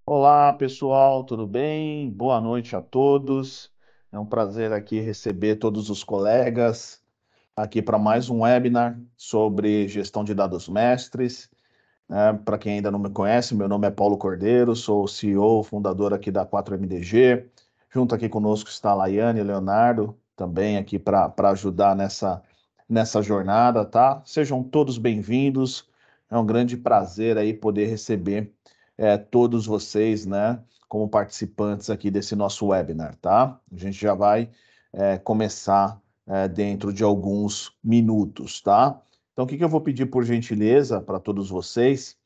Olá, pessoal, tudo bem? Boa noite a todos. É um prazer aqui receber todos os colegas aqui para mais um webinar sobre gestão de dados mestres. Para quem ainda não me conhece, meu nome é Paulo Cordeiro, sou o CEO, fundador aqui da 4MDG. Junto aqui conosco está a Laiane e Leonardo, também aqui para ajudar nessa jornada, tá? Sejam todos bem-vindos. É um grande prazer aí poder receber todos vocês, né, como participantes aqui desse nosso webinar, tá? A gente já vai começar dentro de alguns minutos, tá? Então, o que eu vou pedir por gentileza para todos vocês?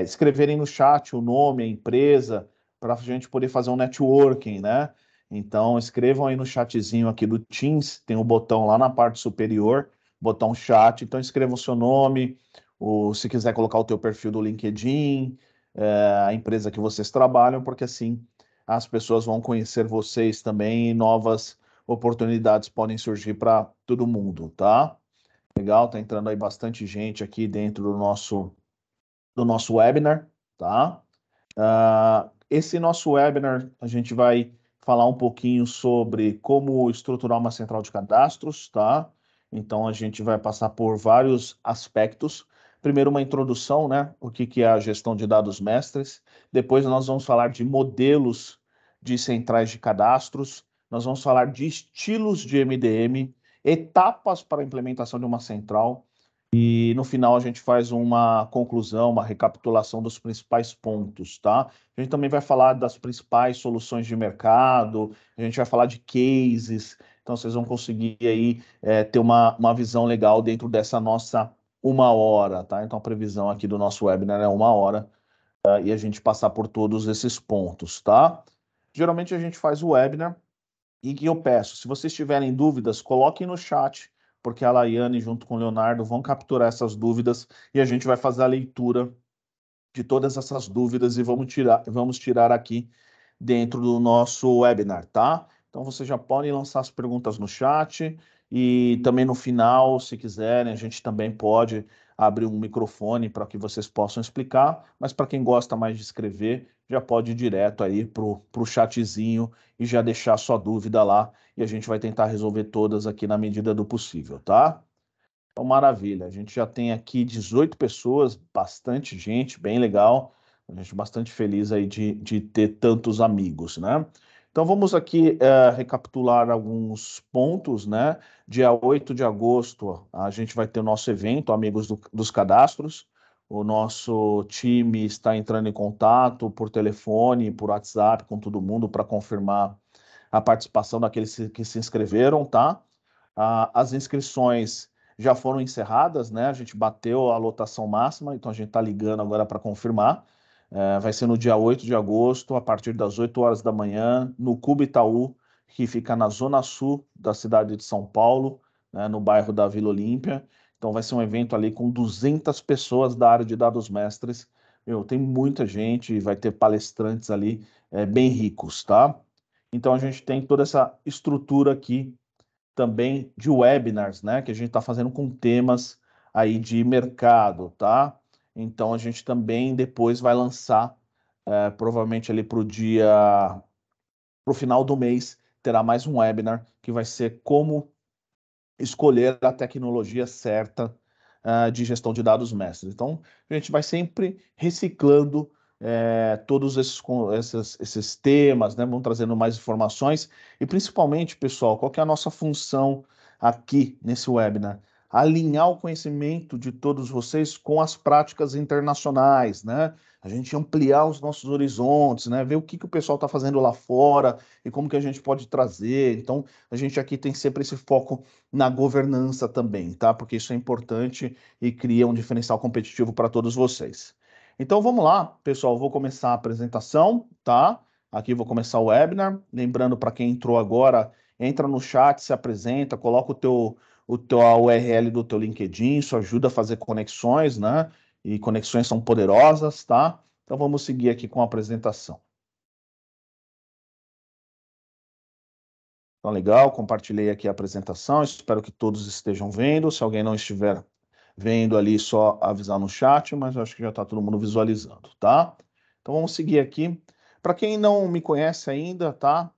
Escreverem no chat o nome, a empresa, para a gente poder fazer um networking, né? Então, escrevam aí no chatzinho aqui do Teams, tem um botão lá na parte superior, botão chat. Então, escrevam o seu nome, se quiser colocar o teu perfil do LinkedIn, a empresa que vocês trabalham, porque assim as pessoas vão conhecer vocês também e novas oportunidades podem surgir para todo mundo, tá? Legal, tá entrando aí bastante gente aqui dentro do nosso webinar, tá? Esse nosso webinar, a gente vai falar um pouquinho sobre como estruturar uma central de cadastros, tá? Então, a gente vai passar por vários aspectos. Primeiro, uma introdução, né? O que é a gestão de dados mestres. Depois, nós vamos falar de modelos de centrais de cadastros. Nós vamos falar de estilos de MDM, etapas para a implementação de uma central. E no final a gente faz uma conclusão, uma recapitulação dos principais pontos, tá? A gente também vai falar das principais soluções de mercado, a gente vai falar de cases, então vocês vão conseguir aí ter uma visão legal dentro dessa nossa 1 hora, tá? Então a previsão aqui do nosso webinar é 1 hora, e a gente passar por todos esses pontos, tá? Geralmente a gente faz o webinar e que eu peço, se vocês tiverem dúvidas, coloquem no chat, porque a Laiane, junto com o Leonardo, vão capturar essas dúvidas e a gente vai fazer a leitura de todas essas dúvidas e vamos tirar aqui dentro do nosso webinar, tá? Então vocês já podem lançar as perguntas no chat e também no final, se quiserem, a gente também pode abrir um microfone para que vocês possam explicar, mas para quem gosta mais de escrever, já pode ir direto aí pro chatzinho e já deixar sua dúvida lá e a gente vai tentar resolver todas aqui na medida do possível, tá? Então, maravilha. A gente já tem aqui 18 pessoas, bastante gente, bem legal. A gente bastante feliz aí de ter tantos amigos, né? Então, vamos aqui recapitular alguns pontos, né? Dia 8 de agosto, a gente vai ter o nosso evento, Amigos dos Cadastros. O nosso time está entrando em contato por telefone, por WhatsApp com todo mundo para confirmar a participação daqueles que se inscreveram, tá? As inscrições já foram encerradas, né? A gente bateu a lotação máxima, então a gente está ligando agora para confirmar. Vai ser no dia 8 de agosto, a partir das 8 horas da manhã, no Cubo Itaú, que fica na zona sul da cidade de São Paulo, né, no bairro da Vila Olímpia. Então vai ser um evento ali com 200 pessoas da área de dados mestres. Meu, tem muita gente, vai ter palestrantes ali bem ricos, tá? Então a gente tem toda essa estrutura aqui também de webinars, né? Que a gente está fazendo com temas aí de mercado, tá? Então a gente também depois vai lançar, provavelmente ali pro final do mês, terá mais um webinar que vai ser como escolher a tecnologia certa, de gestão de dados mestres. Então, a gente vai sempre reciclando todos esses temas, né? Vamos trazendo mais informações e, principalmente, pessoal, qual que é a nossa função aqui nesse webinar? Alinhar o conhecimento de todos vocês com as práticas internacionais, né? A gente ampliar os nossos horizontes, né? Ver o que o pessoal está fazendo lá fora e como que a gente pode trazer. Então, a gente aqui tem sempre esse foco na governança também, tá? Porque isso é importante e cria um diferencial competitivo para todos vocês. Então vamos lá, pessoal, vou começar a apresentação, tá? Aqui vou começar o webinar. Lembrando para quem entrou agora, entra no chat, se apresenta, coloca a URL do teu LinkedIn, isso ajuda a fazer conexões, né? E conexões são poderosas, tá? Então vamos seguir aqui com a apresentação. Então, legal, compartilhei aqui a apresentação, espero que todos estejam vendo. Se alguém não estiver vendo ali, só avisar no chat, mas eu acho que já está todo mundo visualizando, tá? Então vamos seguir aqui. Para quem não me conhece ainda, tá?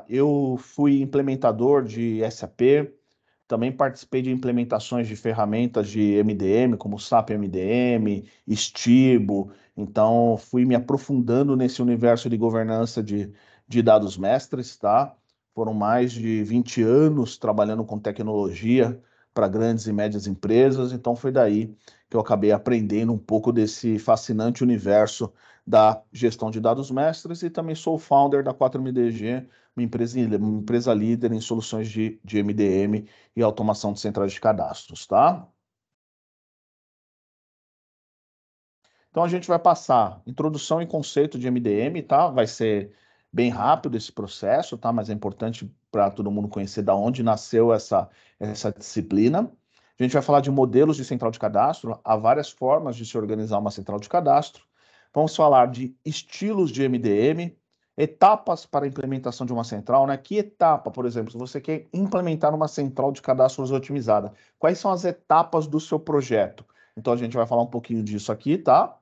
Eu fui implementador de SAP, também participei de implementações de ferramentas de MDM, como SAP MDM, Stibo. Então, fui me aprofundando nesse universo de governança de dados mestres, tá? Foram mais de 20 anos trabalhando com tecnologia para grandes e médias empresas. Então, foi daí que eu acabei aprendendo um pouco desse fascinante universo da gestão de dados mestres e também sou founder da 4MDG, uma empresa líder em soluções de MDM e automação de centrais de cadastros, tá? Então a gente vai passar introdução e conceito de MDM, tá? Vai ser bem rápido esse processo, tá? Mas é importante para todo mundo conhecer da onde nasceu essa disciplina. A gente vai falar de modelos de central de cadastro, há várias formas de se organizar uma central de cadastro. Vamos falar de estilos de MDM, etapas para a implementação de uma central, né? Que etapa, por exemplo, se você quer implementar uma central de cadastros otimizada, quais são as etapas do seu projeto? Então a gente vai falar um pouquinho disso aqui, tá?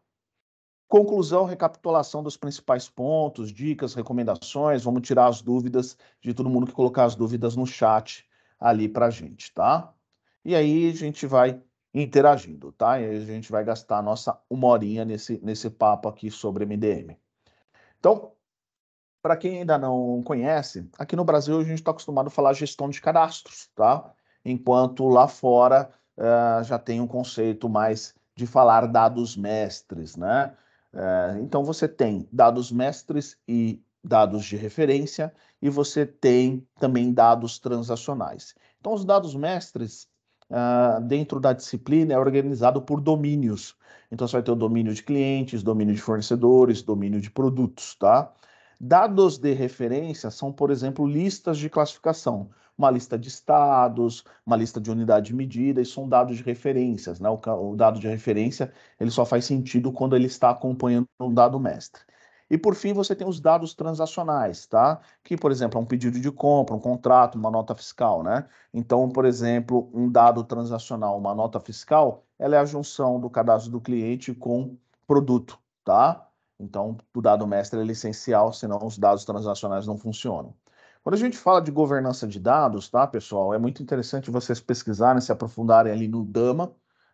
Conclusão, recapitulação dos principais pontos, dicas, recomendações. Vamos tirar as dúvidas de todo mundo que colocar as dúvidas no chat ali para a gente, tá? E aí a gente vai interagindo, tá? E a gente vai gastar a nossa uma horinha nesse papo aqui sobre MDM. Então, para quem ainda não conhece, aqui no Brasil a gente está acostumado a falar gestão de cadastros, tá? Enquanto lá fora já tem um conceito mais de falar dados mestres, né? Então você tem dados mestres e dados de referência, e você tem também dados transacionais. Então, os dados mestres, dentro da disciplina, é organizado por domínios. Então, você vai ter o domínio de clientes, domínio de fornecedores, domínio de produtos, tá? Dados de referência são, por exemplo, listas de classificação. Uma lista de estados, uma lista de unidade de medida, e são dados de referências, né? O dado de referência ele só faz sentido quando ele está acompanhando um dado mestre. E por fim, você tem os dados transacionais, tá? Que, por exemplo, é um pedido de compra, um contrato, uma nota fiscal, né? Então, por exemplo, um dado transacional, uma nota fiscal, ela é a junção do cadastro do cliente com produto, tá? Então, o dado mestre é essencial, senão os dados transacionais não funcionam. Quando a gente fala de governança de dados, tá, pessoal, é muito interessante vocês pesquisarem, se aprofundarem ali no DAMA,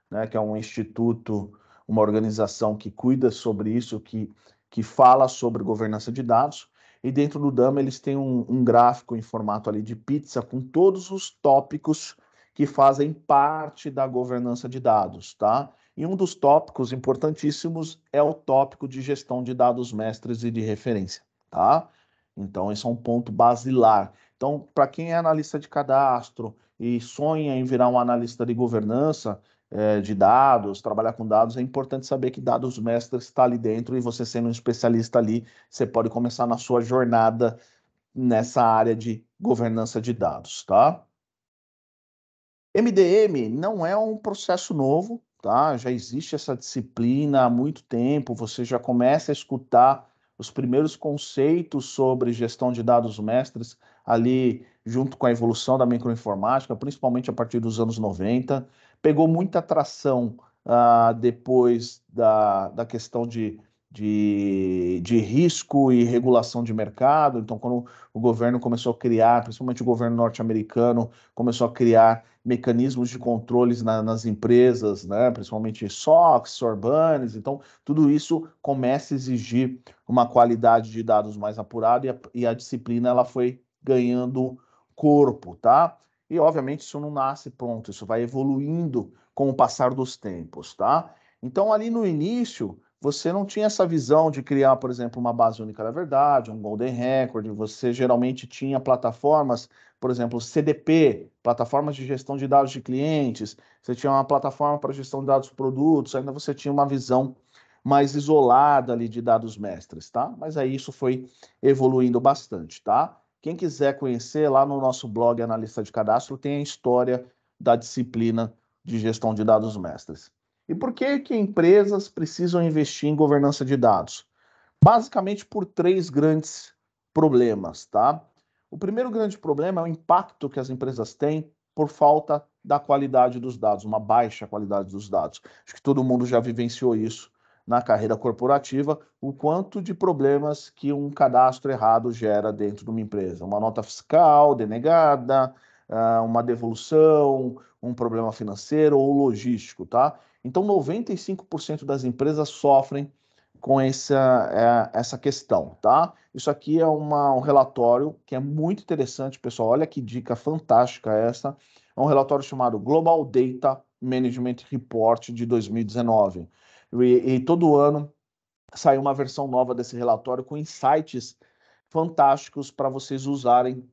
né, que é um instituto, uma organização que cuida sobre isso, que fala sobre governança de dados. E dentro do DAMA eles têm um gráfico em formato ali de pizza com todos os tópicos que fazem parte da governança de dados, tá? E um dos tópicos importantíssimos é o tópico de gestão de dados mestres e de referência, tá? Então, esse é um ponto basilar. Então, para quem é analista de cadastro e sonha em virar um analista de governança de dados, trabalhar com dados, é importante saber que dados mestres está ali dentro e você sendo um especialista ali, você pode começar na sua jornada nessa área de governança de dados, tá? MDM não é um processo novo, tá? Já existe essa disciplina há muito tempo, você já começa a escutar os primeiros conceitos sobre gestão de dados mestres ali junto com a evolução da microinformática, principalmente a partir dos anos 90. Pegou muita atração depois da questão de risco e regulação de mercado. Então, quando o governo começou a criar, principalmente o governo norte-americano, começou a criar mecanismos de controles nas empresas, né? Principalmente SOX, Sorbanes. Então, tudo isso começa a exigir uma qualidade de dados mais apurada e a disciplina ela foi ganhando corpo, tá? E, obviamente, isso não nasce pronto, isso vai evoluindo com o passar dos tempos, tá? Então, ali no início, você não tinha essa visão de criar, por exemplo, uma base única da verdade, um Golden Record, você geralmente tinha plataformas, por exemplo, CDP, plataformas de gestão de dados de clientes, você tinha uma plataforma para gestão de dados de produtos, ainda você tinha uma visão mais isolada ali de dados mestres, tá? Mas aí isso foi evoluindo bastante, tá? Quem quiser conhecer, lá no nosso blog Analista de Cadastro tem a história da disciplina de gestão de dados mestres. E por que que empresas precisam investir em governança de dados? Basicamente por três grandes problemas, tá? O primeiro grande problema é o impacto que as empresas têm por falta da qualidade dos dados, uma baixa qualidade dos dados. Acho que todo mundo já vivenciou isso na carreira corporativa, o quanto de problemas que um cadastro errado gera dentro de uma empresa. Uma nota fiscal denegada, uma devolução, um problema financeiro ou logístico, tá? Então, 95% das empresas sofrem com essa questão, tá? Isso aqui é um relatório que é muito interessante, pessoal. Olha que dica fantástica essa. É um relatório chamado Global Data Management Report de 2019. E todo ano sai uma versão nova desse relatório com insights fantásticos para vocês usarem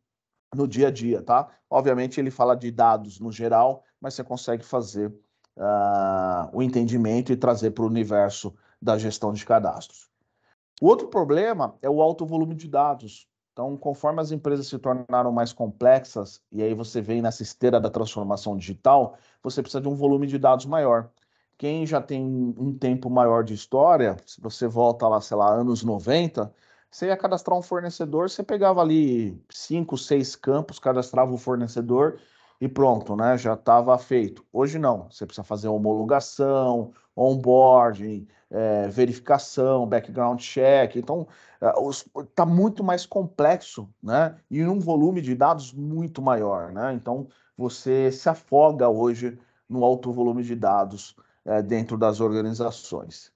no dia a dia, tá? Obviamente ele fala de dados no geral, mas você consegue fazer o entendimento e trazer para o universo da gestão de cadastros. O outro problema é o alto volume de dados. Então, conforme as empresas se tornaram mais complexas, e aí você vem nessa esteira da transformação digital, você precisa de um volume de dados maior. Quem já tem um tempo maior de história, se você volta lá, sei lá, anos 90, você ia cadastrar um fornecedor, você pegava ali 5, 6 campos, cadastrava o fornecedor e pronto, né? Já estava feito. Hoje não, você precisa fazer homologação, onboarding, verificação, background check. Então, está muito mais complexo, né? E um volume de dados muito maior, né? Então, você se afoga hoje no alto volume de dados dentro das organizações.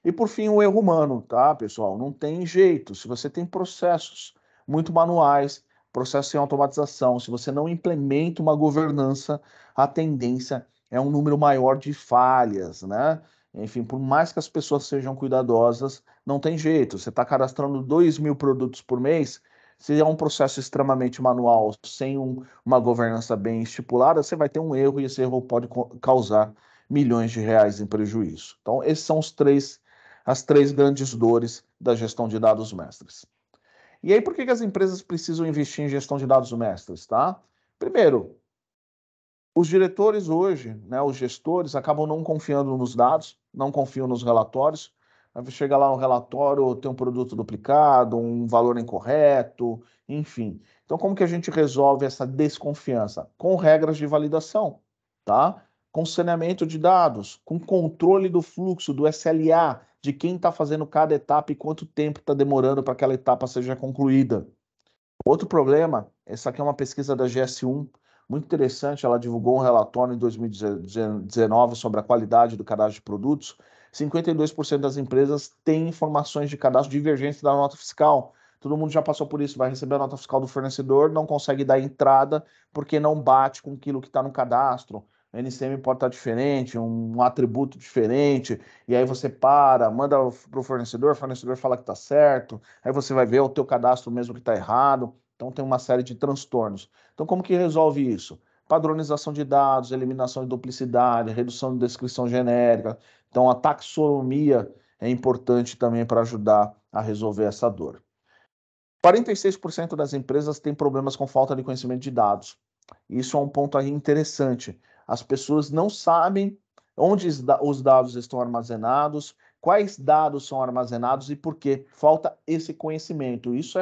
E por fim, o erro humano, tá, pessoal? Não tem jeito. Se você tem processos muito manuais, processos sem automatização, se você não implementa uma governança, a tendência é um número maior de falhas, né? Enfim, por mais que as pessoas sejam cuidadosas, não tem jeito. Você está cadastrando 2.000 produtos por mês, se é um processo extremamente manual, sem uma governança bem estipulada, você vai ter um erro e esse erro pode causar milhões de reais em prejuízo. Então, esses são as três grandes dores da gestão de dados mestres. E aí, por que as empresas precisam investir em gestão de dados mestres, tá? Primeiro, os diretores hoje, né, os gestores, acabam não confiando nos dados, não confiam nos relatórios. Aí chega lá no relatório, tem um produto duplicado, um valor incorreto, enfim. Então, como que a gente resolve essa desconfiança? Com regras de validação, tá? Com saneamento de dados, com controle do fluxo, do SLA, de quem está fazendo cada etapa e quanto tempo está demorando para aquela etapa seja concluída. Outro problema, essa aqui é uma pesquisa da GS1, muito interessante, ela divulgou um relatório em 2019 sobre a qualidade do cadastro de produtos. 52% das empresas têm informações de cadastro divergentes da nota fiscal. Todo mundo já passou por isso, vai receber a nota fiscal do fornecedor, não consegue dar entrada porque não bate com aquilo que está no cadastro. O NCM pode estar diferente, um atributo diferente, e aí você manda para o fornecedor fala que está certo, aí você vai ver o teu cadastro mesmo que está errado. Então tem uma série de transtornos. Então como que resolve isso? Padronização de dados, eliminação de duplicidade, redução de descrição genérica. Então a taxonomia é importante também para ajudar a resolver essa dor. 46% das empresas têm problemas com falta de conhecimento de dados. Isso é um ponto aí interessante. As pessoas não sabem onde os dados estão armazenados, quais dados são armazenados e por quê. Falta esse conhecimento. Isso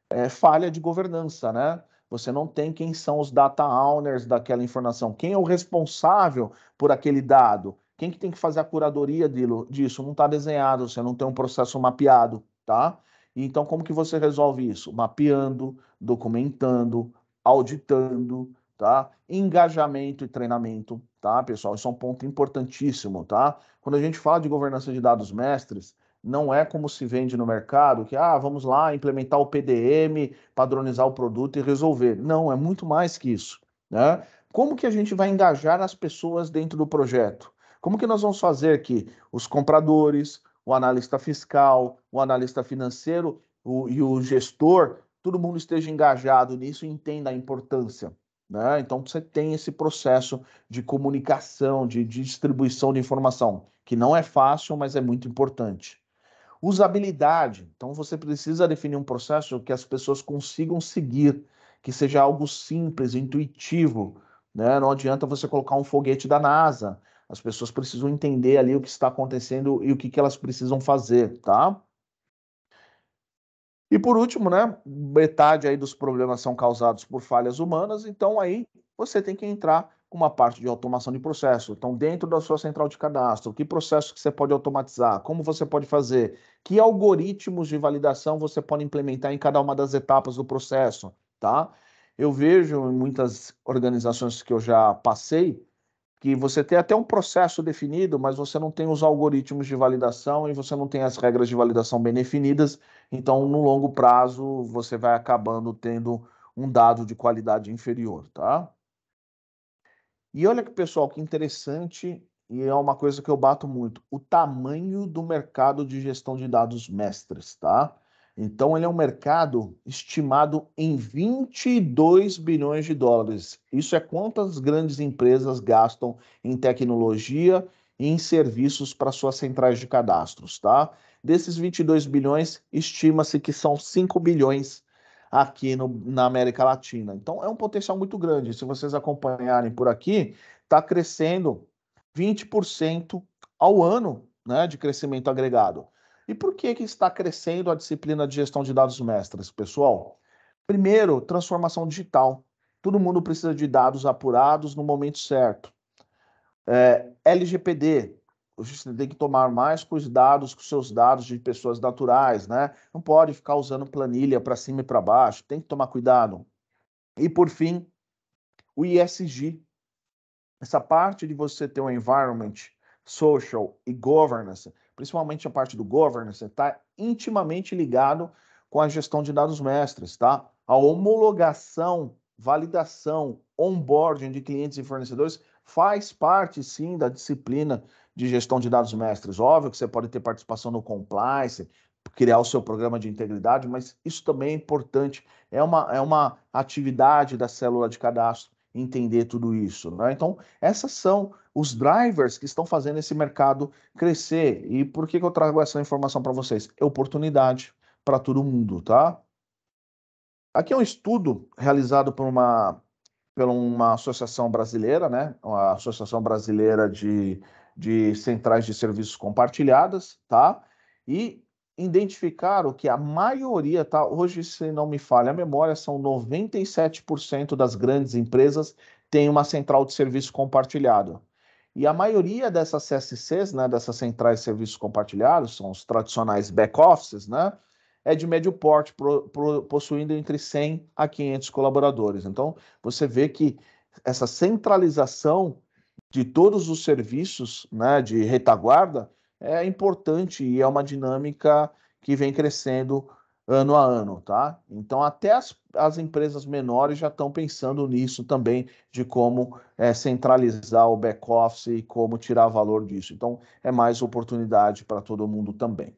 é falha de governança, né? Você não tem quem são os data owners daquela informação, quem é o responsável por aquele dado, quem que tem que fazer a curadoria disso, não está desenhado, você não tem um processo mapeado, tá? Então, como que você resolve isso? Mapeando, documentando, auditando, tá? Engajamento e treinamento, tá, pessoal? Isso é um ponto importantíssimo, tá? Quando a gente fala de governança de dados mestres, não é como se vende no mercado, que vamos lá implementar o PDM, padronizar o produto e resolver. Não, é muito mais que isso, né? Como que a gente vai engajar as pessoas dentro do projeto? Como que nós vamos fazer que os compradores, o analista fiscal, o analista financeiro e o gestor, todo mundo esteja engajado nisso e entenda a importância, né? Então você tem esse processo de comunicação, de distribuição de informação, que não é fácil, mas é muito importante. Usabilidade. Então, você precisa definir um processo que as pessoas consigam seguir, que seja algo simples, intuitivo, né? Não adianta você colocar um foguete da NASA. As pessoas precisam entender ali o que está acontecendo e o que elas precisam fazer, tá? E por último, né? Metade aí dos problemas são causados por falhas humanas, então aí você tem que entrar uma parte de automação de processo. Então, dentro da sua central de cadastro, que processo que você pode automatizar? Como você pode fazer? Que algoritmos de validação você pode implementar em cada uma das etapas do processo, tá? Eu vejo em muitas organizações que eu já passei que você tem até um processo definido, mas você não tem os algoritmos de validação e você não tem as regras de validação bem definidas. Então, no longo prazo, você vai acabando tendo um dado de qualidade inferior, tá? E olha que, pessoal, que interessante, e é uma coisa que eu bato muito, o tamanho do mercado de gestão de dados mestres, tá? Então, ele é um mercado estimado em 22 bilhões de dólares. Isso é quantas grandes empresas gastam em tecnologia e em serviços para suas centrais de cadastros, tá? Desses 22 bilhões, estima-se que são 5 bilhões aqui na América Latina. Então, é um potencial muito grande. Se vocês acompanharem por aqui, está crescendo 20% ao ano, né, de crescimento agregado. E por que está crescendo a disciplina de gestão de dados mestres, pessoal? Primeiro, transformação digital. Todo mundo precisa de dados apurados no momento certo. LGPD, você tem que tomar mais cuidados com seus dados de pessoas naturais, né? Não pode ficar usando planilha para cima e para baixo, tem que tomar cuidado. E por fim, o ISG, essa parte de você ter um environment, social e governance, principalmente a parte do governance, está intimamente ligado com a gestão de dados mestres, tá? A homologação, validação, onboarding de clientes e fornecedores faz parte, sim, da disciplina de gestão de dados mestres. Óbvio que você pode ter participação no compliance, criar o seu programa de integridade, mas isso também é importante. É uma atividade da célula de cadastro entender tudo isso, né? Então, essas são os drivers que estão fazendo esse mercado crescer. E por que eu trago essa informação para vocês? É oportunidade para todo mundo, tá? Aqui é um estudo realizado por uma associação brasileira, né? Uma associação brasileira de centrais de serviços compartilhadas, tá? E identificaram que a maioria, tá? Hoje, se não me falha a memória, são 97% das grandes empresas tem uma central de serviço compartilhado. E a maioria dessas CSCs, né, dessas centrais de serviços compartilhados, são os tradicionais back-offices, né? É de médio porte, possuindo entre 100 a 500 colaboradores. Então, você vê que essa centralização de todos os serviços, né, de retaguarda é importante e é uma dinâmica que vem crescendo ano a ano, tá? Então, até as empresas menores já estão pensando nisso também, de como centralizar o back-office e como tirar valor disso. Então, é mais oportunidade para todo mundo também.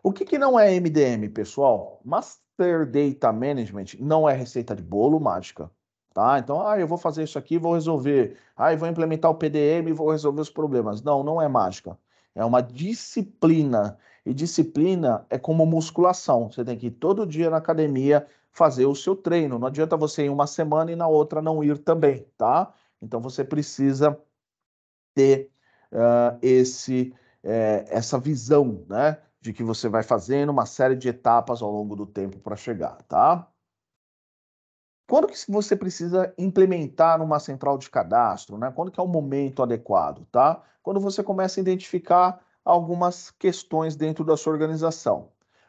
O que não é MDM, pessoal? Master Data Management não é receita de bolo mágica, tá? Então, eu vou fazer isso aqui, vou resolver. Eu vou implementar o PDM e vou resolver os problemas. Não, não é mágica. É uma disciplina. E disciplina é como musculação. Você tem que ir todo dia na academia fazer o seu treino. Não adianta você ir uma semana e na outra não ir também, tá? Então, você precisa ter essa visão, né? De que você vai fazendo uma série de etapas ao longo do tempo para chegar, tá? Quando que você precisa implementar uma central de cadastro, né? Quando que é o momento adequado, tá? Quando você começa a identificar algumas questões dentro da sua organização.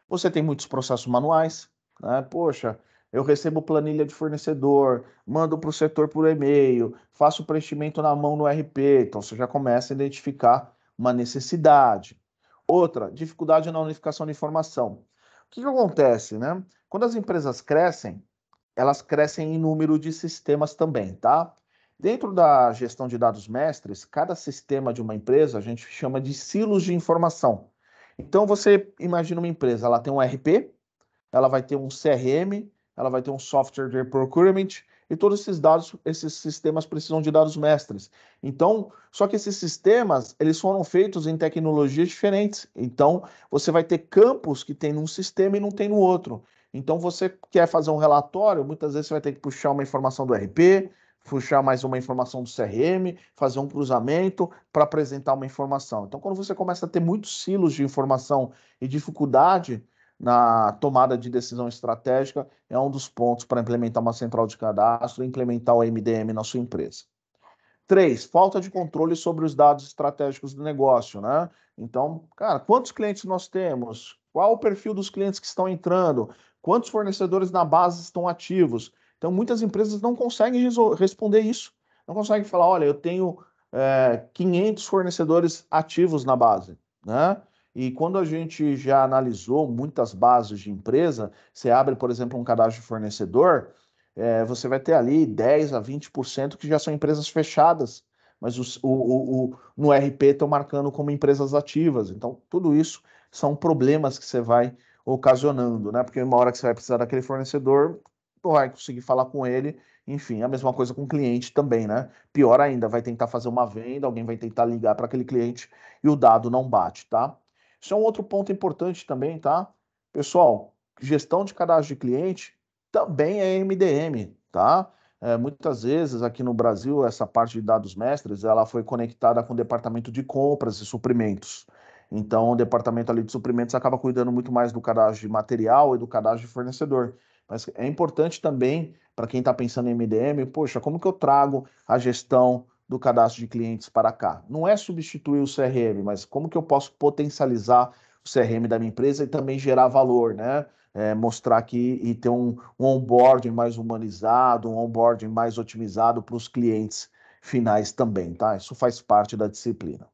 Você tem muitos processos manuais, né? Poxa, eu recebo planilha de fornecedor, mando para o setor por e-mail, faço preenchimento na mão no RP, então você já começa a identificar uma necessidade. Outra, dificuldade na unificação de informação. O que acontece, né? Quando as empresas crescem, elas crescem em número de sistemas também, tá? Dentro da gestão de dados mestres, cada sistema de uma empresa a gente chama de silos de informação. Então você imagina uma empresa, ela tem um RP, ela vai ter um CRM, ela vai ter um software de procurement, e todos esses dados, esses sistemas precisam de dados mestres. Então, só que esses sistemas, eles foram feitos em tecnologias diferentes. Então, você vai ter campos que tem num sistema e não tem no outro. Então, você quer fazer um relatório, muitas vezes você vai ter que puxar uma informação do RP, puxar mais uma informação do CRM, fazer um cruzamento para apresentar uma informação. Então, quando você começa a ter muitos silos de informação e dificuldade na tomada de decisão estratégica, é um dos pontos para implementar uma central de cadastro e implementar o MDM na sua empresa. 3, falta de controle sobre os dados estratégicos do negócio, né? Então, cara, quantos clientes nós temos? Qual o perfil dos clientes que estão entrando? Quantos fornecedores na base estão ativos? Então, muitas empresas não conseguem responder isso. Não conseguem falar, olha, eu tenho 500 fornecedores ativos na base, né? E quando a gente já analisou muitas bases de empresa, você abre, por exemplo, um cadastro de fornecedor, você vai ter ali 10 a 20% que já são empresas fechadas, mas no RP estão marcando como empresas ativas. Então, tudo isso são problemas que você vai ocasionando, né? Porque uma hora que você vai precisar daquele fornecedor, não vai conseguir falar com ele. Enfim, a mesma coisa com o cliente também, né? Pior ainda, vai tentar fazer uma venda, alguém vai tentar ligar para aquele cliente e o dado não bate, tá? Isso é um outro ponto importante também, tá? Pessoal, gestão de cadastro de cliente também é MDM, tá? Muitas vezes aqui no Brasil, essa parte de dados mestres, ela foi conectada com o departamento de compras e suprimentos. Então, o departamento ali de suprimentos acaba cuidando muito mais do cadastro de material e do cadastro de fornecedor. Mas é importante também, para quem está pensando em MDM, poxa, como que eu trago a gestão do cadastro de clientes para cá? Não é substituir o CRM, mas como que eu posso potencializar o CRM da minha empresa e também gerar valor, né? Mostrar aqui e ter um onboarding mais humanizado, um onboarding mais otimizado para os clientes finais também, tá? Isso faz parte da disciplina.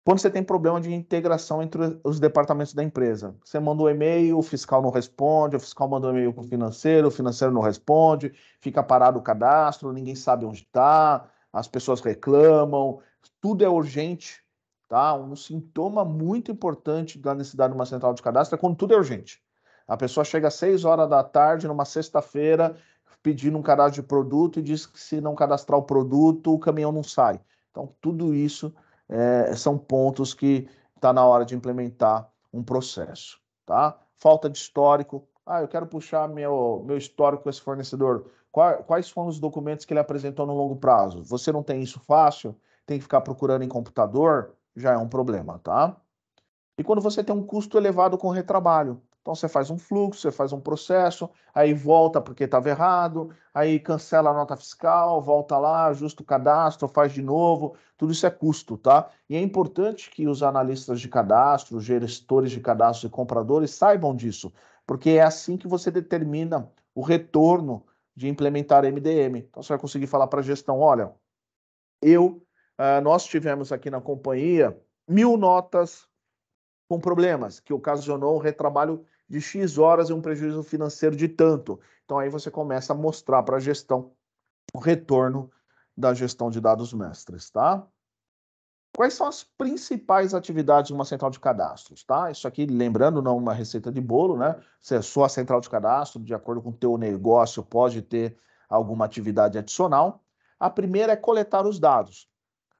Quando você tem problema de integração entre os departamentos da empresa, você manda um e-mail, o fiscal não responde, o fiscal manda um e-mail para o financeiro não responde, fica parado o cadastro, ninguém sabe onde está, as pessoas reclamam, tudo é urgente, tá? Um sintoma muito importante da necessidade de uma central de cadastro é quando tudo é urgente. A pessoa chega às 6 horas da tarde, numa sexta-feira, pedindo um cadastro de produto e diz que se não cadastrar o produto, o caminhão não sai. Então, tudo isso são pontos que está na hora de implementar um processo, tá? Falta de histórico. Ah, eu quero puxar meu histórico com esse fornecedor. Quais foram os documentos que ele apresentou no longo prazo? Você não tem isso fácil? Tem que ficar procurando em computador? Já é um problema, tá? E quando você tem um custo elevado com retrabalho, então você faz um fluxo, você faz um processo, aí volta porque estava errado, aí cancela a nota fiscal, volta lá, ajusta o cadastro, faz de novo, tudo isso é custo, tá? E é importante que os analistas de cadastro, os gestores de cadastro e compradores saibam disso, porque é assim que você determina o retorno de implementar MDM. Então você vai conseguir falar para a gestão, olha, nós tivemos aqui na companhia 1.000 notas com problemas, que ocasionou um retrabalho de X horas e um prejuízo financeiro de tanto. Então aí você começa a mostrar para a gestão o retorno da gestão de dados mestres, tá? Quais são as principais atividades de uma central de cadastros, tá? Isso aqui, lembrando, não uma receita de bolo, né? Se é só a central de cadastro, de acordo com o teu negócio, pode ter alguma atividade adicional. A primeira é coletar os dados,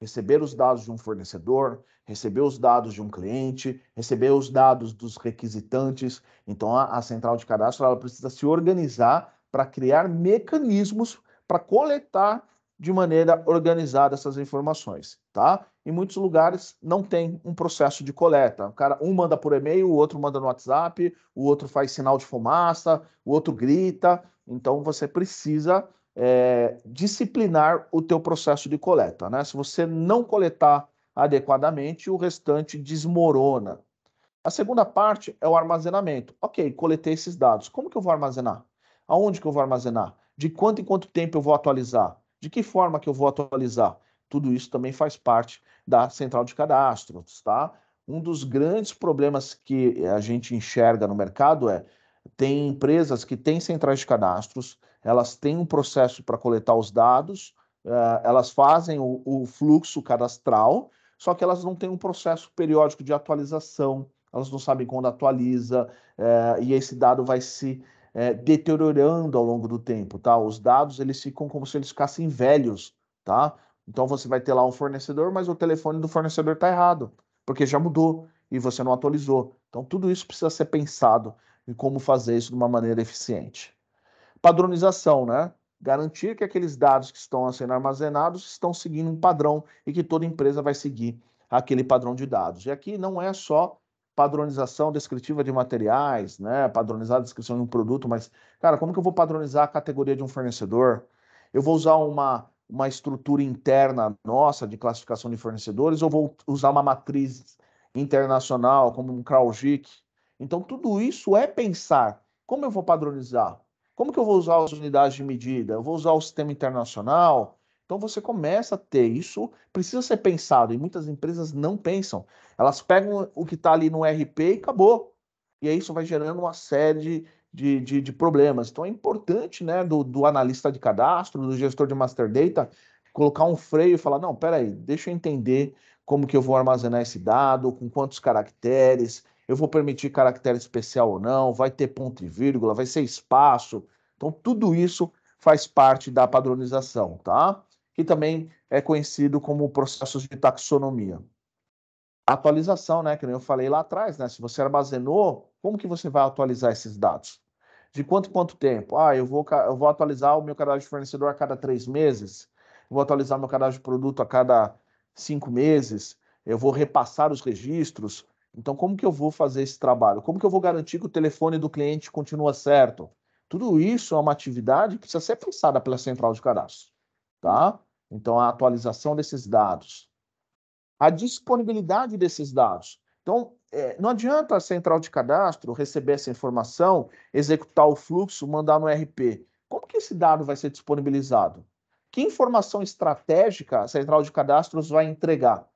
receber os dados de um fornecedor, receber os dados de um cliente, receber os dados dos requisitantes. Então, a central de cadastro ela precisa se organizar para criar mecanismos para coletar de maneira organizada essas informações, tá? Em muitos lugares não tem um processo de coleta. O cara, um manda por e-mail, o outro manda no WhatsApp, o outro faz sinal de fumaça, o outro grita. Então você precisa disciplinar o teu processo de coleta, né? Se você não coletar adequadamente, o restante desmorona. A segunda parte é o armazenamento. Ok, coletei esses dados. Como que eu vou armazenar? Aonde que eu vou armazenar? De quanto em quanto tempo eu vou atualizar? De que forma que eu vou atualizar? Tudo isso também faz parte da central de cadastros, tá? Um dos grandes problemas que a gente enxerga no mercado tem empresas que têm centrais de cadastros, elas têm um processo para coletar os dados, elas fazem o fluxo cadastral, só que elas não têm um processo periódico de atualização, elas não sabem quando atualiza, e esse dado vai se deteriorando ao longo do tempo, tá? Os dados, eles ficam como se eles ficassem velhos, tá? Então você vai ter lá um fornecedor, mas o telefone do fornecedor está errado, porque já mudou e você não atualizou. Então tudo isso precisa ser pensado em como fazer isso de uma maneira eficiente. Padronização, né? Garantir que aqueles dados que estão sendo armazenados estão seguindo um padrão e que toda empresa vai seguir aquele padrão de dados. E aqui não é só padronização descritiva de materiais, né? Padronizar a descrição de um produto, mas, cara, como que eu vou padronizar a categoria de um fornecedor? Eu vou usar uma estrutura interna nossa de classificação de fornecedores ou vou usar uma matriz internacional, como um CRAWGIC? Então, tudo isso é pensar como eu vou padronizar, como que eu vou usar as unidades de medida, eu vou usar o sistema internacional. Então, você começa a ter isso, precisa ser pensado, e muitas empresas não pensam. Elas pegam o que está ali no RP e acabou. E aí isso vai gerando uma série de problemas. Então é importante, né, do analista de cadastro, do gestor de master data, colocar um freio e falar, não, peraí, deixa eu entender como que eu vou armazenar esse dado, com quantos caracteres, eu vou permitir caractere especial ou não, vai ter ponto e vírgula, vai ser espaço. Então tudo isso faz parte da padronização, tá? Que também é conhecido como processos de taxonomia. Atualização, né? Que nem eu falei lá atrás, né? Se você armazenou, como que você vai atualizar esses dados? De quanto em quanto tempo? Ah, eu vou atualizar o meu cadastro de fornecedor a cada 3 meses, eu vou atualizar meu cadastro de produto a cada 5 meses, eu vou repassar os registros. Então, como que eu vou fazer esse trabalho? Como que eu vou garantir que o telefone do cliente continua certo? Tudo isso é uma atividade que precisa ser pensada pela central de cadastro, tá? Então, a atualização desses dados, a disponibilidade desses dados. Então, não adianta a central de cadastro receber essa informação, executar o fluxo, mandar no RP. Como que esse dado vai ser disponibilizado? Que informação estratégica a central de cadastros vai entregar?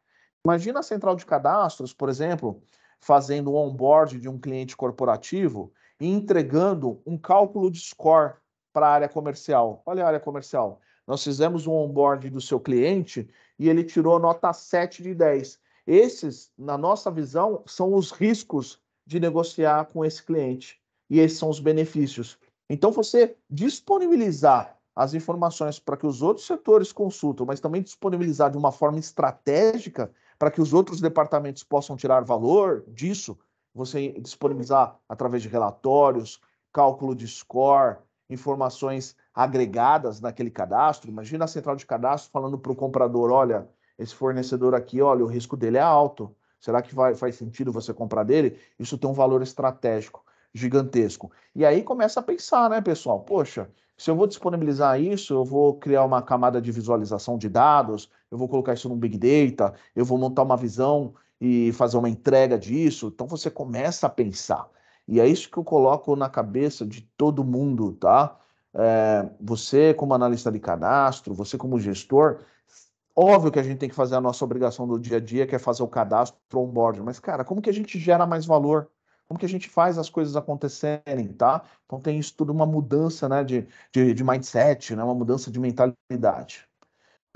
Imagina a central de cadastros, por exemplo, fazendo o onboard de um cliente corporativo e entregando um cálculo de score para a área comercial. Olha a área comercial. Nós fizemos um onboard do seu cliente e ele tirou nota 7 de 10. Esses, na nossa visão, são os riscos de negociar com esse cliente. E esses são os benefícios. Então, você disponibilizar as informações para que os outros setores consultam, mas também disponibilizar de uma forma estratégica para que os outros departamentos possam tirar valor disso, você disponibilizar através de relatórios, cálculo de score, informações agregadas naquele cadastro. Imagina a central de cadastro falando para o comprador, olha, esse fornecedor aqui, olha, o risco dele é alto. Será que faz sentido você comprar dele? Isso tem um valor estratégico gigantesco. E aí começa a pensar, né, pessoal? Poxa, se eu vou disponibilizar isso, eu vou criar uma camada de visualização de dados, eu vou colocar isso no Big Data, eu vou montar uma visão e fazer uma entrega disso. Então você começa a pensar. E é isso que eu coloco na cabeça de todo mundo, tá? Você como analista de cadastro, você como gestor, óbvio que a gente tem que fazer a nossa obrigação do dia a dia, que é fazer o cadastro onboard, mas, cara, como que a gente gera mais valor? Como que a gente faz as coisas acontecerem, tá? Então tem isso tudo uma mudança, né, de mindset, né, uma mudança de mentalidade.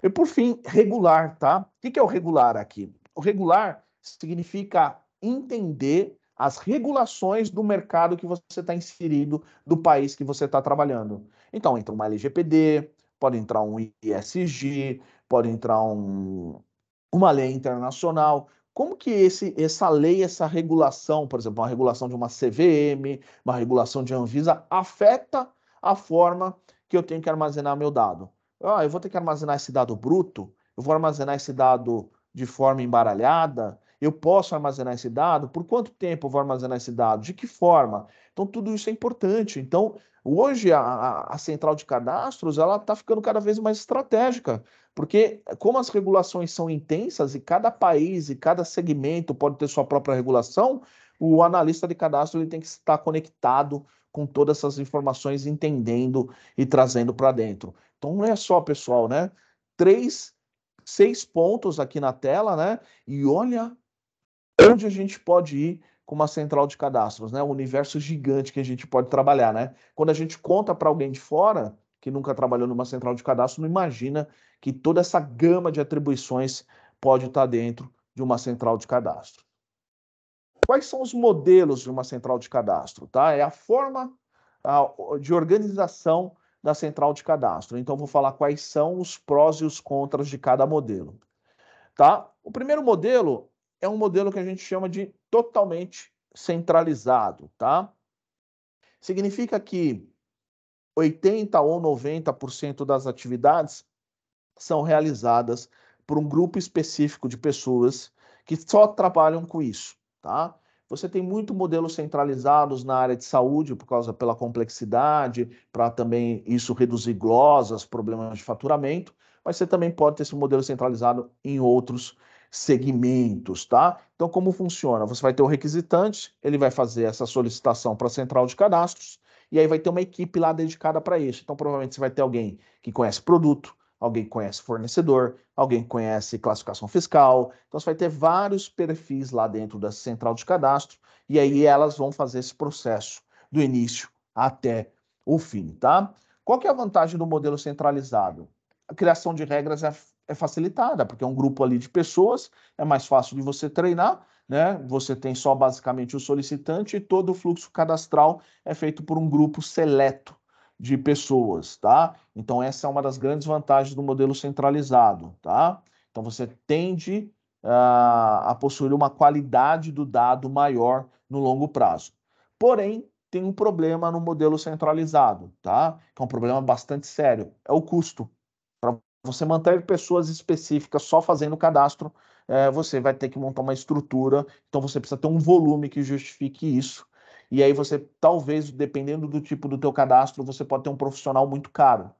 E por fim, regular, tá? O que é o regular aqui? O regular significa entender as regulações do mercado que você está inserido, do país que você está trabalhando. Então, entra uma LGPD, pode entrar um ISG, pode entrar uma lei internacional. Como que essa lei, essa regulação, por exemplo, uma regulação de uma CVM, uma regulação de Anvisa, afeta a forma que eu tenho que armazenar meu dado? Ah, eu vou ter que armazenar esse dado bruto, eu vou armazenar esse dado de forma embaralhada, eu posso armazenar esse dado? Por quanto tempo eu vou armazenar esse dado? De que forma? Então, tudo isso é importante. Então, hoje, a central de cadastros, ela está ficando cada vez mais estratégica, porque como as regulações são intensas e cada país e cada segmento pode ter sua própria regulação, o analista de cadastro ele tem que estar conectado com todas essas informações, entendendo e trazendo para dentro. Então, não é só, pessoal, né? 6 pontos aqui na tela, né? E olha onde a gente pode ir com uma central de cadastros, né? Um universo gigante que a gente pode trabalhar, né? Quando a gente conta para alguém de fora, que nunca trabalhou numa central de cadastro, não imagina que toda essa gama de atribuições pode estar dentro de uma central de cadastro. Quais são os modelos de uma central de cadastro, tá? É a forma de organização da central de cadastro. Então, vou falar quais são os prós e os contras de cada modelo, tá? O primeiro modelo é um modelo que a gente chama de totalmente centralizado, tá? Significa que 80 ou 90% das atividades são realizadas por um grupo específico de pessoas que só trabalham com isso, tá? Você tem muito modelos centralizados na área de saúde pela complexidade, para também isso reduzir glosas, problemas de faturamento, mas você também pode ter esse modelo centralizado em outros segmentos, tá? Então, como funciona? Você vai ter o requisitante, ele vai fazer essa solicitação para a central de cadastros, e aí vai ter uma equipe lá dedicada para isso. Então, provavelmente você vai ter alguém que conhece produto, alguém que conhece fornecedor, alguém que conhece classificação fiscal. Então, você vai ter vários perfis lá dentro da central de cadastro, e aí elas vão fazer esse processo do início até o fim, tá? Qual que é a vantagem do modelo centralizado? A criação de regras é facilitada, porque é um grupo ali de pessoas, é mais fácil de você treinar, né? Você tem só basicamente o solicitante e todo o fluxo cadastral é feito por um grupo seleto de pessoas, tá? Então essa é uma das grandes vantagens do modelo centralizado, tá? Então você tende a possuir uma qualidade do dado maior no longo prazo. Porém, tem um problema no modelo centralizado, tá? Que é um problema bastante sério, é o custo. Para você manter pessoas específicas só fazendo o cadastro, você vai ter que montar uma estrutura, então você precisa ter um volume que justifique isso. E aí você, talvez, dependendo do tipo do teu cadastro, você pode ter um profissional muito caro.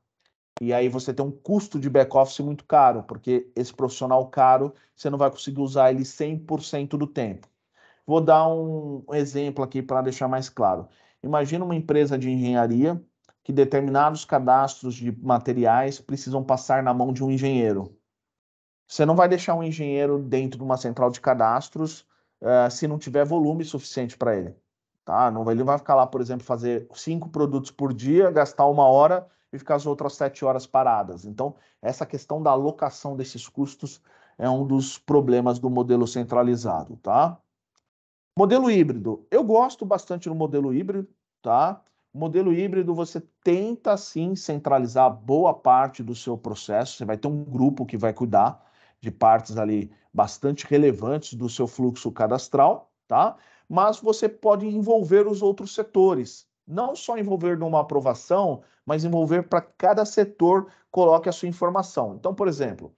E aí você tem um custo de back-office muito caro, porque esse profissional caro, você não vai conseguir usar ele 100% do tempo. Vou dar um exemplo aqui para deixar mais claro. Imagina uma empresa de engenharia que determinados cadastros de materiais precisam passar na mão de um engenheiro. Você não vai deixar um engenheiro dentro de uma central de cadastros se não tiver volume suficiente para ele. Tá? Não, ele vai ficar lá, por exemplo, fazer 5 produtos por dia, gastar 1 hora e ficar as outras 7 horas paradas. Então, essa questão da alocação desses custos é um dos problemas do modelo centralizado, tá? Modelo híbrido. Eu gosto bastante do modelo híbrido, tá? O modelo híbrido você tenta sim centralizar boa parte do seu processo. Você vai ter um grupo que vai cuidar de partes ali bastante relevantes do seu fluxo cadastral, tá? Mas você pode envolver os outros setores. Não só envolver numa aprovação, mas envolver para cada setor coloque a sua informação. Então, por exemplo,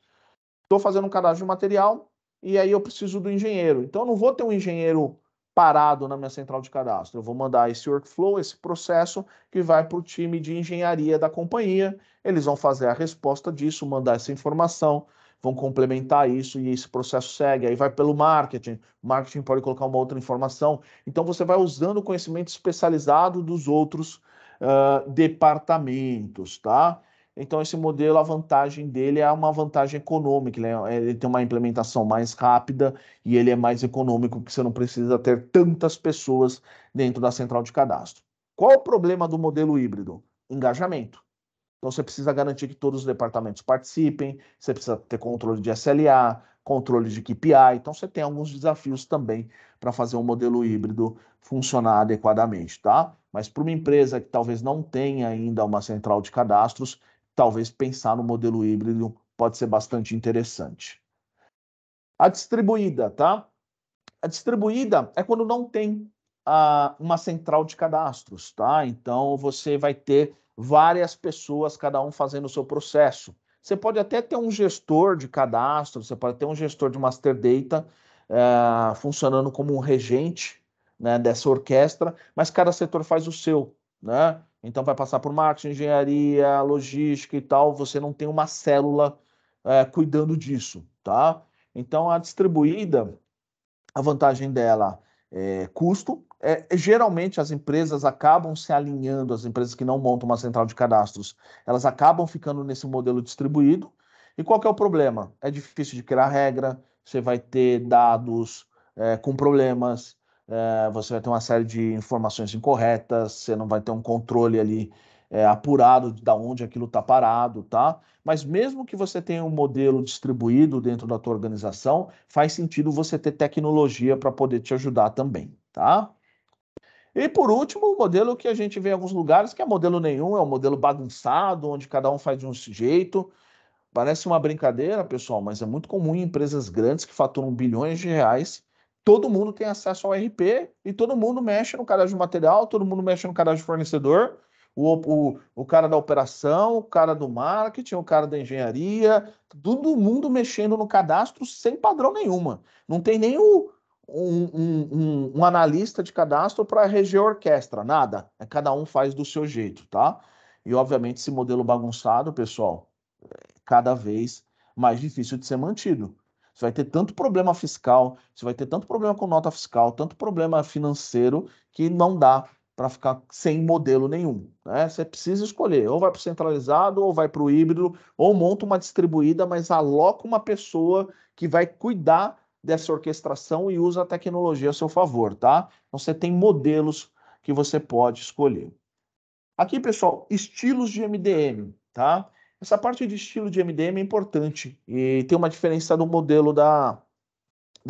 estou fazendo um cadastro de material e aí eu preciso do engenheiro. Então, eu não vou ter um engenheiro parado na minha central de cadastro. Eu vou mandar esse workflow, esse processo, que vai para o time de engenharia da companhia. Eles vão fazer a resposta disso, mandar essa informação, vão complementar isso e esse processo segue. Aí vai pelo marketing. O marketing pode colocar uma outra informação. Então, você vai usando o conhecimento especializado dos outros departamentos, tá? Então, esse modelo, a vantagem dele é uma vantagem econômica, né? Ele tem uma implementação mais rápida e ele é mais econômico, porque você não precisa ter tantas pessoas dentro da central de cadastro. Qual o problema do modelo híbrido? Engajamento. Então, você precisa garantir que todos os departamentos participem, você precisa ter controle de SLA, controle de KPI. Então, você tem alguns desafios também para fazer um modelo híbrido funcionar adequadamente, tá? Mas para uma empresa que talvez não tenha ainda uma central de cadastros, talvez pensar no modelo híbrido pode ser bastante interessante. A distribuída, tá? A distribuída é quando não tem uma central de cadastros, tá? Então você vai ter várias pessoas, cada um fazendo o seu processo. Você pode até ter um gestor de cadastro, você pode ter um gestor de master data funcionando como um regente, né, dessa orquestra, mas cada setor faz o seu, né? Então vai passar por marketing, engenharia, logística e tal. Você não tem uma célula cuidando disso, tá? Então a distribuída, a vantagem dela é custo. Geralmente as empresas acabam se alinhando, as empresas que não montam uma central de cadastros, elas acabam ficando nesse modelo distribuído. E qual que é o problema? É difícil de criar regra, você vai ter dados com problemas, você vai ter uma série de informações incorretas, você não vai ter um controle ali apurado de onde aquilo está parado, tá? Mas mesmo que você tenha um modelo distribuído dentro da tua organização, faz sentido você ter tecnologia para poder te ajudar também, tá? E por último, o modelo que a gente vê em alguns lugares, que é modelo nenhum, é um modelo bagunçado, onde cada um faz de um jeito. Parece uma brincadeira, pessoal, mas é muito comum em empresas grandes que faturam bilhões de reais. Todo mundo tem acesso ao RP e todo mundo mexe no cadastro de material, todo mundo mexe no cadastro de fornecedor. O cara da operação, o cara do marketing, o cara da engenharia, todo mundo mexendo no cadastro sem padrão nenhuma. Não tem nem um analista de cadastro para reger a orquestra, nada. Cada um faz do seu jeito, tá? E obviamente esse modelo bagunçado, pessoal, cada vez mais difícil de ser mantido. Você vai ter tanto problema fiscal, você vai ter tanto problema com nota fiscal, tanto problema financeiro, que não dá para ficar sem modelo nenhum, né? Você precisa escolher, ou vai para o centralizado, ou vai para o híbrido, ou monta uma distribuída, mas aloca uma pessoa que vai cuidar dessa orquestração e usa a tecnologia a seu favor, tá? Então você tem modelos que você pode escolher. Aqui, pessoal, estilos de MDM, tá? Essa parte de estilo de MDM é importante e tem uma diferença do modelo da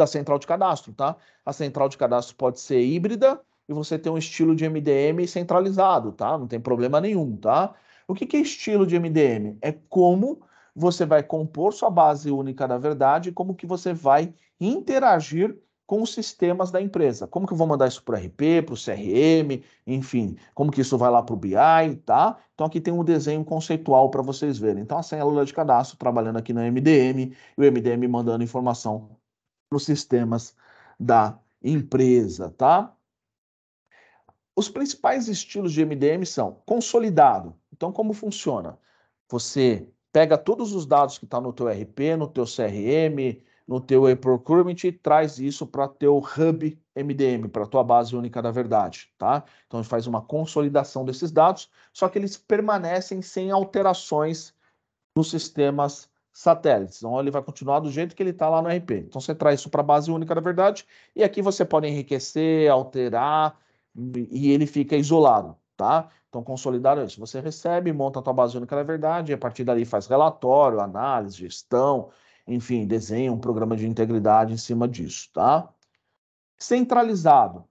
central de cadastro, tá? A central de cadastro pode ser híbrida e você tem um estilo de MDM centralizado, tá? Não tem problema nenhum, tá? O que é estilo de MDM? É como você vai compor sua base única da verdade e como que você vai interagir com os sistemas da empresa. Como que eu vou mandar isso para o RP, para o CRM, enfim, como que isso vai lá para o BI, tá? Então aqui tem um desenho conceitual para vocês verem. Então a célula de cadastro trabalhando aqui no MDM e o MDM mandando informação para os sistemas da empresa, tá? Os principais estilos de MDM são consolidado. Então, como funciona? Você pega todos os dados que estão no teu RP, no teu CRM, no teu e-procurement e traz isso para teu hub MDM, para a tua base única da verdade, tá? Então, a gente faz uma consolidação desses dados, só que eles permanecem sem alterações nos sistemas satélites. Então, ele vai continuar do jeito que ele está lá no RP. Então, você traz isso para a base única da verdade, e aqui você pode enriquecer, alterar, e ele fica isolado, tá? Então, consolidado é isso. Você recebe, monta a tua base única da verdade, e a partir dali faz relatório, análise, gestão, enfim, desenha um programa de integridade em cima disso, tá? Centralizado.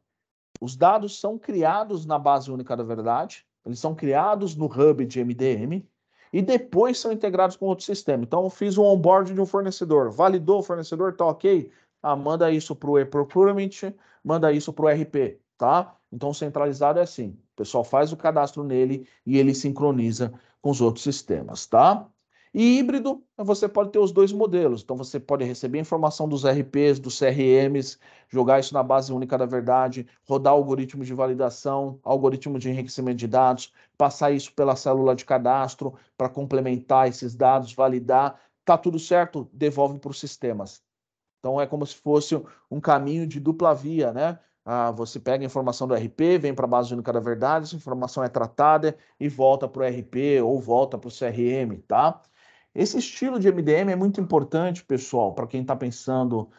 Os dados são criados na base única da verdade, eles são criados no hub de MDM e depois são integrados com outro sistema. Então, eu fiz um onboard de um fornecedor, validou o fornecedor, tá ok? Ah, manda isso para o e-procurement, manda isso para o RP, tá? Então, centralizado é assim, o pessoal faz o cadastro nele e ele sincroniza com os outros sistemas, tá? E híbrido, você pode ter os dois modelos. Então, você pode receber informação dos RPs, dos CRMs, jogar isso na base única da verdade, rodar algoritmos de validação, algoritmo de enriquecimento de dados, passar isso pela célula de cadastro para complementar esses dados, validar. Tá tudo certo? Devolve para os sistemas. Então, é como se fosse um caminho de dupla via, né? Ah, você pega a informação do RP, vem para a base única da verdade, essa informação é tratada e volta para o RP ou volta para o CRM, tá? Esse estilo de MDM é muito importante, pessoal, para quem está pensando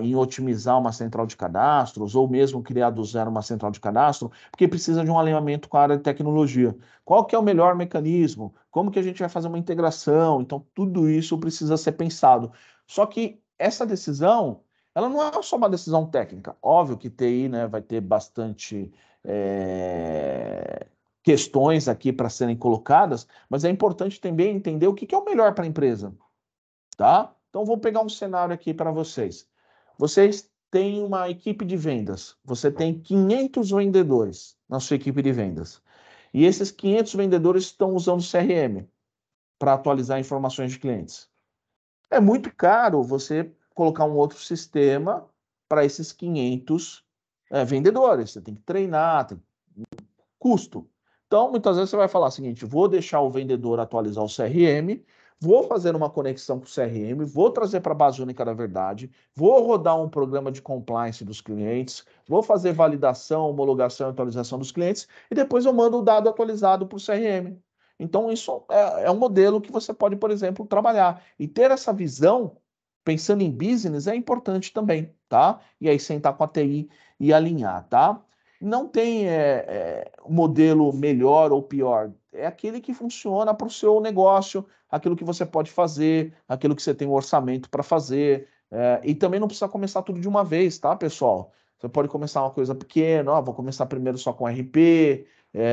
em otimizar uma central de cadastros ou mesmo criar do zero uma central de cadastro, porque precisa de um alinhamento com a área de tecnologia. Qual que é o melhor mecanismo? Como que a gente vai fazer uma integração? Então, tudo isso precisa ser pensado. Só que essa decisão, ela não é só uma decisão técnica. Óbvio que TI, né, vai ter bastante questões aqui para serem colocadas, mas é importante também entender o que é o melhor para a empresa, tá? Então, vou pegar um cenário aqui para vocês. Vocês têm uma equipe de vendas, você tem 500 vendedores na sua equipe de vendas. E esses 500 vendedores estão usando CRM para atualizar informações de clientes. É muito caro você colocar um outro sistema para esses 500 vendedores. Você tem que treinar, tem custo. Então, muitas vezes você vai falar o seguinte: vou deixar o vendedor atualizar o CRM, vou fazer uma conexão com o CRM, vou trazer para a base única da verdade, vou rodar um programa de compliance dos clientes, vou fazer validação, homologação e atualização dos clientes, e depois eu mando o dado atualizado para o CRM. Então, isso é um modelo que você pode, por exemplo, trabalhar. E ter essa visão, pensando em business, é importante também, tá? E aí sentar com a TI e alinhar, tá? Não tem modelo melhor ou pior. É aquele que funciona para o seu negócio, aquilo que você pode fazer, aquilo que você tem um orçamento para fazer. E também não precisa começar tudo de uma vez, tá, pessoal? Você pode começar uma coisa pequena, ó, vou começar primeiro só com RP,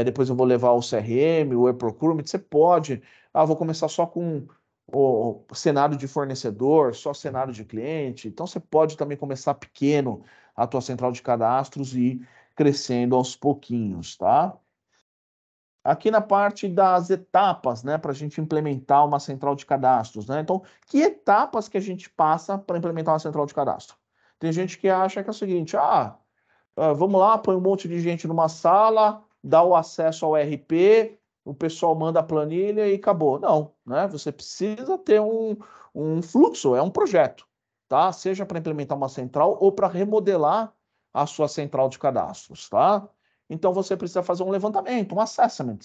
depois eu vou levar o CRM, o e-procurement. Você pode, vou começar só com o cenário de fornecedor, só cenário de cliente. Então você pode também começar pequeno a tua central de cadastros e crescendo aos pouquinhos, tá? Aqui na parte das etapas, né, para a gente implementar uma central de cadastros, né? Então, que etapas que a gente passa para implementar uma central de cadastro? Tem gente que acha que é o seguinte: vamos lá, põe um monte de gente numa sala, dá o acesso ao RP o pessoal manda a planilha e acabou. Não, né? Você precisa ter um fluxo, é um projeto, tá? Seja para implementar uma central ou para remodelar a sua central de cadastros, tá? Então você precisa fazer um levantamento, um assessment.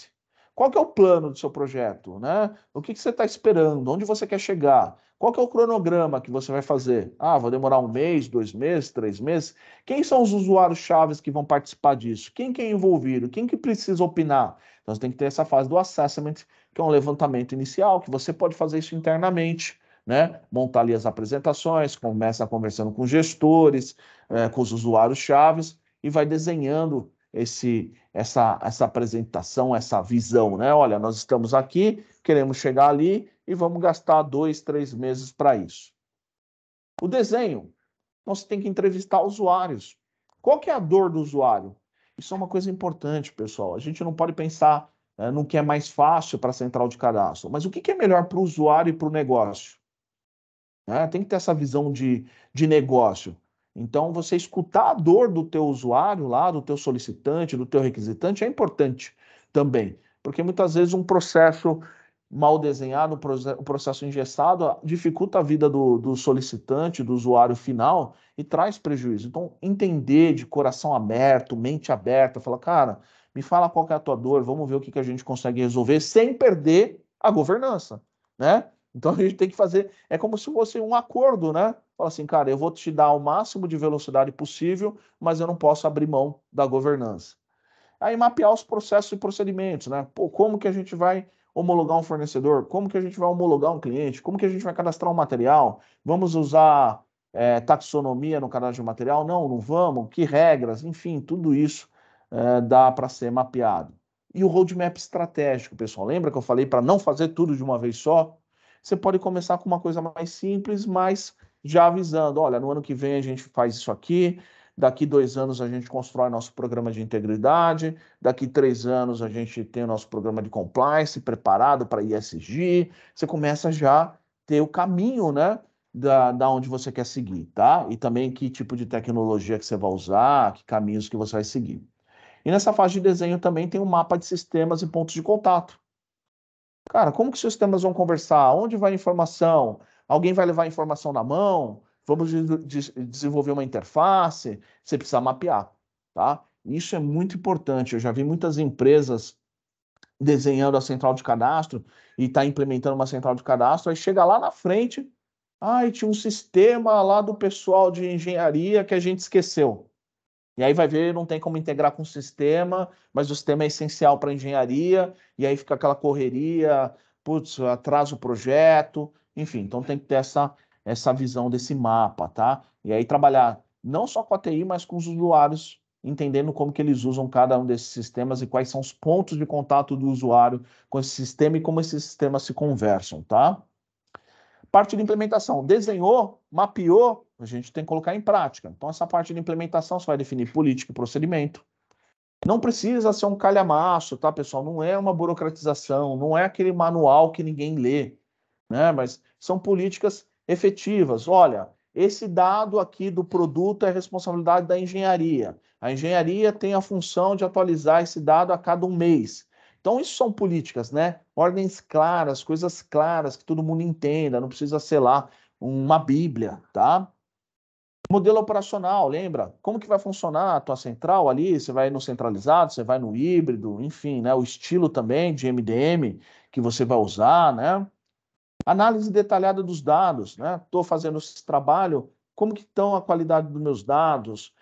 Qual que é o plano do seu projeto, né? O que você está esperando? Onde você quer chegar? Qual que é o cronograma que você vai fazer? Ah, vou demorar 1 mês, 2 meses, 3 meses? Quem são os usuários-chaves que vão participar disso? Quem que é envolvido? Quem que precisa opinar? Então, você tem que ter essa fase do assessment, que é um levantamento inicial, que você pode fazer isso internamente, né? Montar ali as apresentações, começa conversando com gestores, com os usuários-chaves, e vai desenhando essa apresentação, essa visão, né? Olha, nós estamos aqui, queremos chegar ali e vamos gastar 2, 3 meses para isso. O desenho, então você tem que entrevistar usuários. Qual que é a dor do usuário? Isso é uma coisa importante, pessoal. A gente não pode pensar no que é mais fácil para a central de cadastro, mas o que é melhor para o usuário e para o negócio? Né? Tem que ter essa visão de negócio. Então, você escutar a dor do teu usuário lá, do teu solicitante, do teu requisitante, é importante também. Porque muitas vezes um processo mal desenhado, um processo engessado, dificulta a vida do solicitante, do usuário final e traz prejuízo. Então, entender de coração aberto, mente aberta, falar, cara, me fala qual que é a tua dor, vamos ver o que a gente consegue resolver sem perder a governança, né? Então a gente tem que fazer, é como se fosse um acordo, né? Fala assim, cara, eu vou te dar o máximo de velocidade possível, mas eu não posso abrir mão da governança. Aí mapear os processos e procedimentos, né? Pô, como que a gente vai homologar um fornecedor? Como que a gente vai homologar um cliente? Como que a gente vai cadastrar um material? Vamos usar taxonomia no cadastro de material? Não, não vamos. Que regras? Enfim, tudo isso dá para ser mapeado. E o roadmap estratégico, pessoal. Lembra que eu falei para não fazer tudo de uma vez só? Você pode começar com uma coisa mais simples, mas já avisando, olha, no ano que vem a gente faz isso aqui, daqui 2 anos a gente constrói nosso programa de integridade, daqui 3 anos a gente tem o nosso programa de compliance preparado para ESG. Você começa já a ter o caminho, né, da onde você quer seguir, tá? E também que tipo de tecnologia que você vai usar, que caminhos que você vai seguir. E nessa fase de desenho também tem um mapa de sistemas e pontos de contato. Cara, como que os sistemas vão conversar? Onde vai a informação? Alguém vai levar a informação na mão? Vamos desenvolver uma interface? Você precisa mapear, tá? Isso é muito importante. Eu já vi muitas empresas desenhando a central de cadastro e está implementando uma central de cadastro, aí chega lá na frente, e tinha um sistema lá do pessoal de engenharia que a gente esqueceu. E aí vai ver, não tem como integrar com o sistema, mas o sistema é essencial para a engenharia, e aí fica aquela correria, putz, atrasa o projeto, enfim, então tem que ter essa visão desse mapa, tá? E aí trabalhar não só com a TI, mas com os usuários, entendendo como que eles usam cada um desses sistemas e quais são os pontos de contato do usuário com esse sistema e como esses sistemas se conversam, tá? Parte de implementação, desenhou, mapeou, a gente tem que colocar em prática. Então, essa parte de implementação você vai definir política e procedimento. Não precisa ser um calhamaço, tá, pessoal? Não é uma burocratização, não é aquele manual que ninguém lê, né? Mas são políticas efetivas. Olha, esse dado aqui do produto é responsabilidade da engenharia. A engenharia tem a função de atualizar esse dado a cada 1 mês. Então, isso são políticas, né? Ordens claras, coisas claras, que todo mundo entenda, não precisa ser lá uma bíblia, tá? Modelo operacional, lembra? Como que vai funcionar a tua central ali? Você vai no centralizado, você vai no híbrido, enfim, né? O estilo também de MDM que você vai usar, né? Análise detalhada dos dados, né? Estou fazendo esse trabalho, como que estão a qualidade dos meus dados?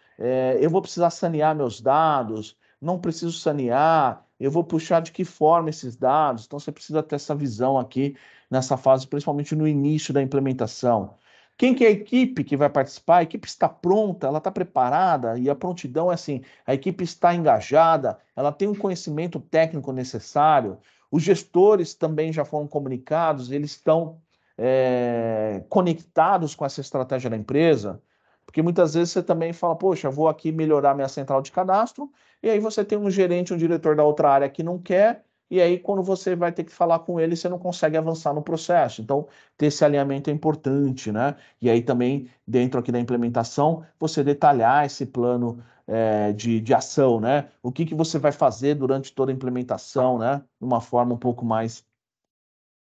Eu vou precisar sanear meus dados? Não preciso sanear? Eu vou puxar de que forma esses dados? Então você precisa ter essa visão aqui nessa fase, principalmente no início da implementação. Quem que é a equipe que vai participar? A equipe está pronta, ela está preparada, e a prontidão é assim, a equipe está engajada, ela tem o conhecimento técnico necessário, os gestores também já foram comunicados, eles estão conectados com essa estratégia da empresa, porque muitas vezes você também fala, poxa, vou aqui melhorar minha central de cadastro, e aí você tem um gerente, um diretor da outra área que não quer, e aí quando você vai ter que falar com ele, você não consegue avançar no processo. Então, ter esse alinhamento é importante, né? E aí também, dentro aqui da implementação, você detalhar esse plano de ação, né? O que você vai fazer durante toda a implementação, né? De uma forma um pouco mais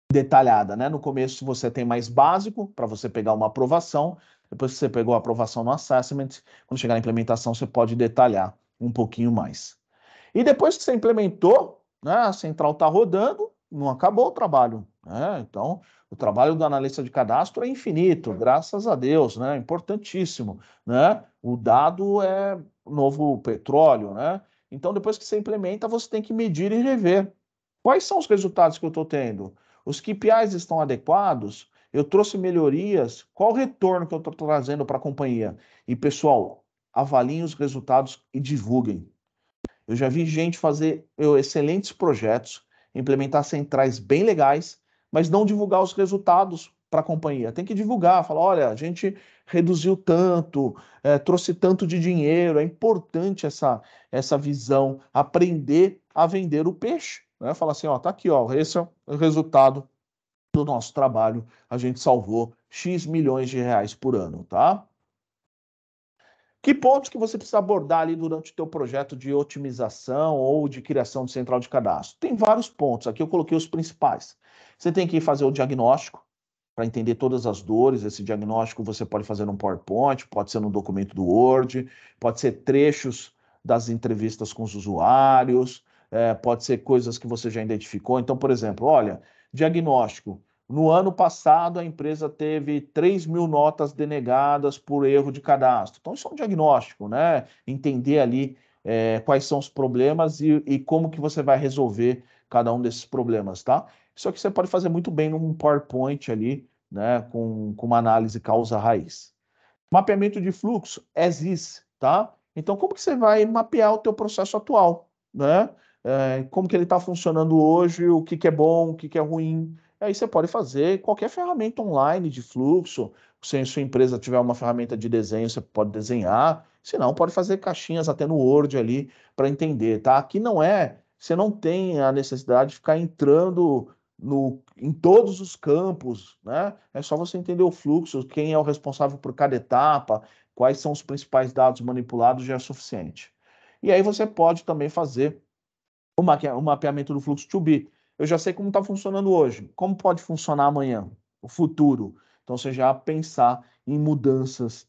detalhada, né? No começo você tem mais básico para você pegar uma aprovação, depois que você pegou a aprovação no assessment, quando chegar na implementação você pode detalhar um pouquinho mais. E depois que você implementou, né, a central está rodando, não acabou o trabalho, né? Então, o trabalho do analista de cadastro é infinito, graças a Deus, né? Importantíssimo, né? O dado é o novo petróleo, né? Então, depois que você implementa, você tem que medir e rever. Quais são os resultados que eu estou tendo? Os KPIs estão adequados? Eu trouxe melhorias? Qual o retorno que eu estou trazendo para a companhia? E, pessoal, avaliem os resultados e divulguem. Eu já vi gente fazer excelentes projetos, implementar centrais bem legais, mas não divulgar os resultados para a companhia. Tem que divulgar, falar, olha, a gente reduziu tanto, trouxe tanto de dinheiro. É importante essa visão, aprender a vender o peixe. Né? Falar assim, ó, tá aqui, ó, esse é o resultado do nosso trabalho. A gente salvou X milhões de reais por ano, tá? Que pontos que você precisa abordar ali durante o teu projeto de otimização ou de criação de central de cadastro? Tem vários pontos, aqui eu coloquei os principais. Você tem que fazer o diagnóstico para entender todas as dores. Esse diagnóstico você pode fazer num PowerPoint, pode ser num documento do Word, pode ser trechos das entrevistas com os usuários, pode ser coisas que você já identificou. Então, por exemplo, olha, diagnóstico. No ano passado, a empresa teve 3.000 notas denegadas por erro de cadastro. Então, isso é um diagnóstico, né? Entender ali quais são os problemas e como que você vai resolver cada um desses problemas, tá? Isso aqui você pode fazer muito bem num PowerPoint ali, né? Com uma análise causa-raiz. Mapeamento de fluxo, as is, tá? Então, como que você vai mapear o teu processo atual, né? Como que ele está funcionando hoje, o que que é bom, o que que é ruim. Aí você pode fazer qualquer ferramenta online de fluxo. Se a sua empresa tiver uma ferramenta de desenho, você pode desenhar. Se não, pode fazer caixinhas até no Word ali para entender, tá? Aqui não é, você não tem a necessidade de ficar entrando em todos os campos, né? É só você entender o fluxo, quem é o responsável por cada etapa, quais são os principais dados manipulados, já é suficiente. E aí você pode também fazer o mapeamento do fluxo to be. Eu já sei como está funcionando hoje, como pode funcionar amanhã, o futuro. Então você já pensar em mudanças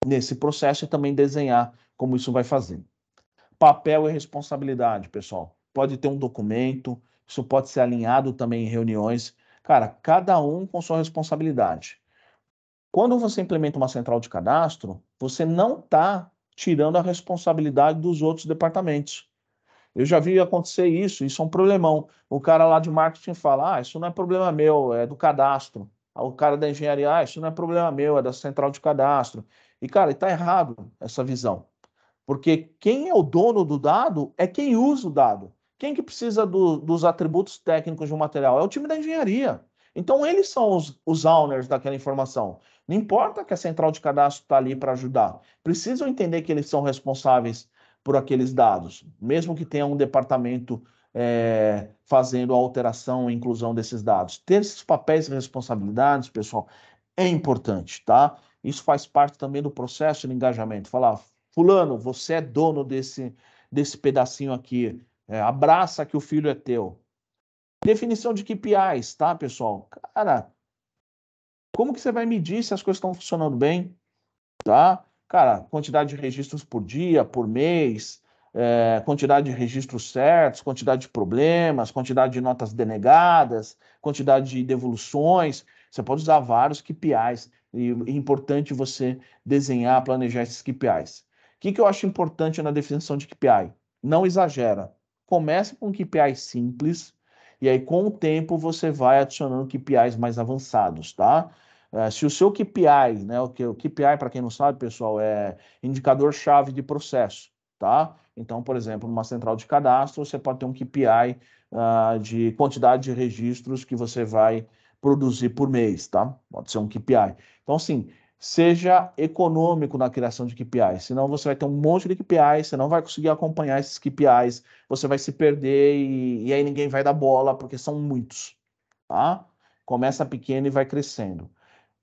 nesse processo e também desenhar como isso vai fazer. Papel e responsabilidade, pessoal. Pode ter um documento, isso pode ser alinhado também em reuniões. Cara, cada um com sua responsabilidade. Quando você implementa uma central de cadastro, você não está tirando a responsabilidade dos outros departamentos. Eu já vi acontecer isso é um problemão. O cara lá de marketing fala: isso não é problema meu, é do cadastro. O cara da engenharia: isso não é problema meu, é da central de cadastro. E, cara, está errado essa visão. Porque quem é o dono do dado é quem usa o dado. Quem que precisa dos atributos técnicos de um material? É o time da engenharia. Então, eles são os owners daquela informação. Não importa que a central de cadastro está ali para ajudar. Precisam entender que eles são responsáveis por aqueles dados, mesmo que tenha um departamento fazendo a alteração e inclusão desses dados. Ter esses papéis e responsabilidades, pessoal, é importante, tá? Isso faz parte também do processo de engajamento. Falar, fulano, você é dono desse pedacinho aqui. Abraça que o filho é teu. Definição de KPIs, tá, pessoal? Cara, como que você vai medir se as coisas estão funcionando bem, tá? Cara, quantidade de registros por dia, por mês, quantidade de registros certos, quantidade de problemas, quantidade de notas denegadas, quantidade de devoluções. Você pode usar vários KPIs e é importante você desenhar, planejar esses KPIs. O que eu acho importante na definição de KPI? Não exagera. Comece com KPIs simples e aí com o tempo você vai adicionando KPIs mais avançados, tá? Se o seu KPI, né, o KPI, para quem não sabe, pessoal, é indicador-chave de processo, tá? Então, por exemplo, numa central de cadastro, você pode ter um KPI de quantidade de registros que você vai produzir por mês, tá? Pode ser um KPI. Então, assim, seja econômico na criação de KPIs, senão você vai ter um monte de KPIs, você não vai conseguir acompanhar esses KPIs, você vai se perder e aí ninguém vai dar bola, porque são muitos, tá? Começa pequeno e vai crescendo.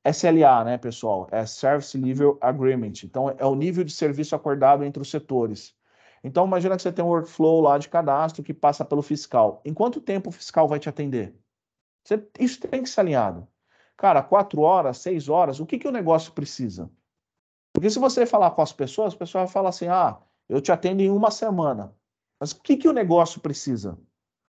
SLA, né, pessoal? É Service Level Agreement. Então, é o nível de serviço acordado entre os setores. Então, imagina que você tem um workflow lá de cadastro que passa pelo fiscal. Em quanto tempo o fiscal vai te atender? Isso tem que ser alinhado. Cara, 4 horas, 6 horas, o que que o negócio precisa? Porque se você falar com as pessoas vão falar assim, ah, eu te atendo em uma semana. Mas o que que o negócio precisa?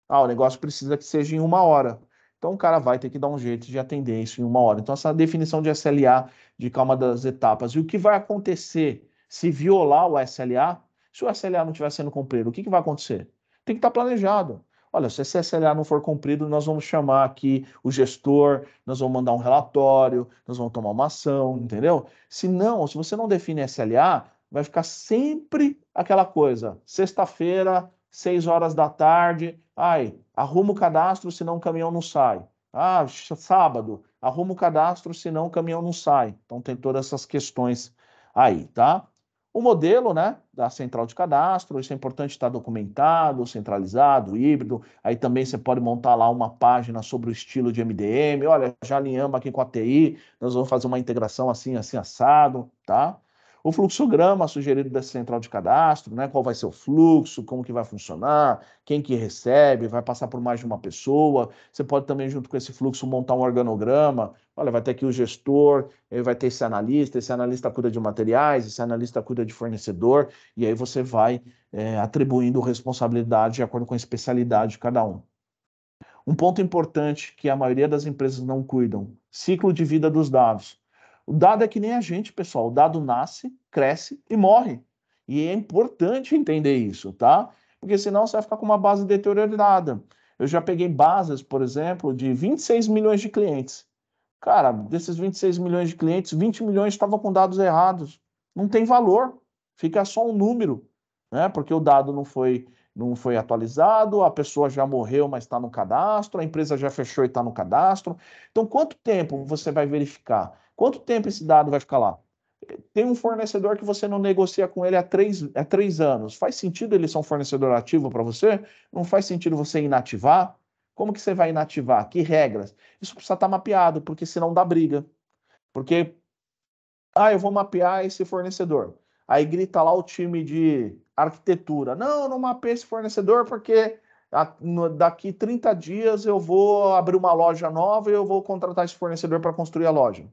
Ah, o negócio precisa que seja em 1 hora. Então o cara vai ter que dar um jeito de atender isso em 1 hora. Então, essa definição de SLA, de calma das etapas. E o que vai acontecer se violar o SLA? Se o SLA não estiver sendo cumprido, o que que vai acontecer? Tem que estar planejado. Olha, se esse SLA não for cumprido, nós vamos chamar aqui o gestor, nós vamos mandar um relatório, nós vamos tomar uma ação, entendeu? Se não, se você não define SLA, vai ficar sempre aquela coisa. Sexta-feira, 6 horas da tarde, ai, arruma o cadastro, senão o caminhão não sai. Ah, sábado, arruma o cadastro, senão o caminhão não sai. Então tem todas essas questões aí, tá? O modelo, né, da central de cadastro, isso é importante estar documentado, centralizado, híbrido. Aí também você pode montar lá uma página sobre o estilo de MDM. Olha, já alinhamos aqui com a TI, nós vamos fazer uma integração assim, assim, assado, tá? O fluxograma sugerido da central de cadastro, né? Qual vai ser o fluxo, como que vai funcionar, quem que recebe, vai passar por mais de uma pessoa. Você pode também, junto com esse fluxo, montar um organograma. Olha, vai ter aqui o gestor, ele vai ter esse analista cuida de materiais, esse analista cuida de fornecedor, e aí você vai atribuindo responsabilidade de acordo com a especialidade de cada um. Um ponto importante que a maioria das empresas não cuidam: ciclo de vida dos dados. O dado é que nem a gente, pessoal. O dado nasce, cresce e morre. E é importante entender isso, tá? Porque senão você vai ficar com uma base deteriorada. Eu já peguei bases, por exemplo, de 26 milhões de clientes. Cara, desses 26 milhões de clientes, 20 milhões estavam com dados errados. Não tem valor. Fica só um número, né? Porque o dado não foi atualizado, a pessoa já morreu, mas está no cadastro, a empresa já fechou e está no cadastro. Então, quanto tempo você vai verificar? Quanto tempo esse dado vai ficar lá? Tem um fornecedor que você não negocia com ele há três anos. Faz sentido ele ser um fornecedor ativo para você? Não faz sentido você inativar? Como que você vai inativar? Que regras? Isso precisa estar mapeado, porque senão dá briga. Porque eu vou mapear esse fornecedor. Aí grita lá o time de arquitetura. Não, não mapeei esse fornecedor porque daqui 30 dias eu vou abrir uma loja nova e eu vou contratar esse fornecedor para construir a loja.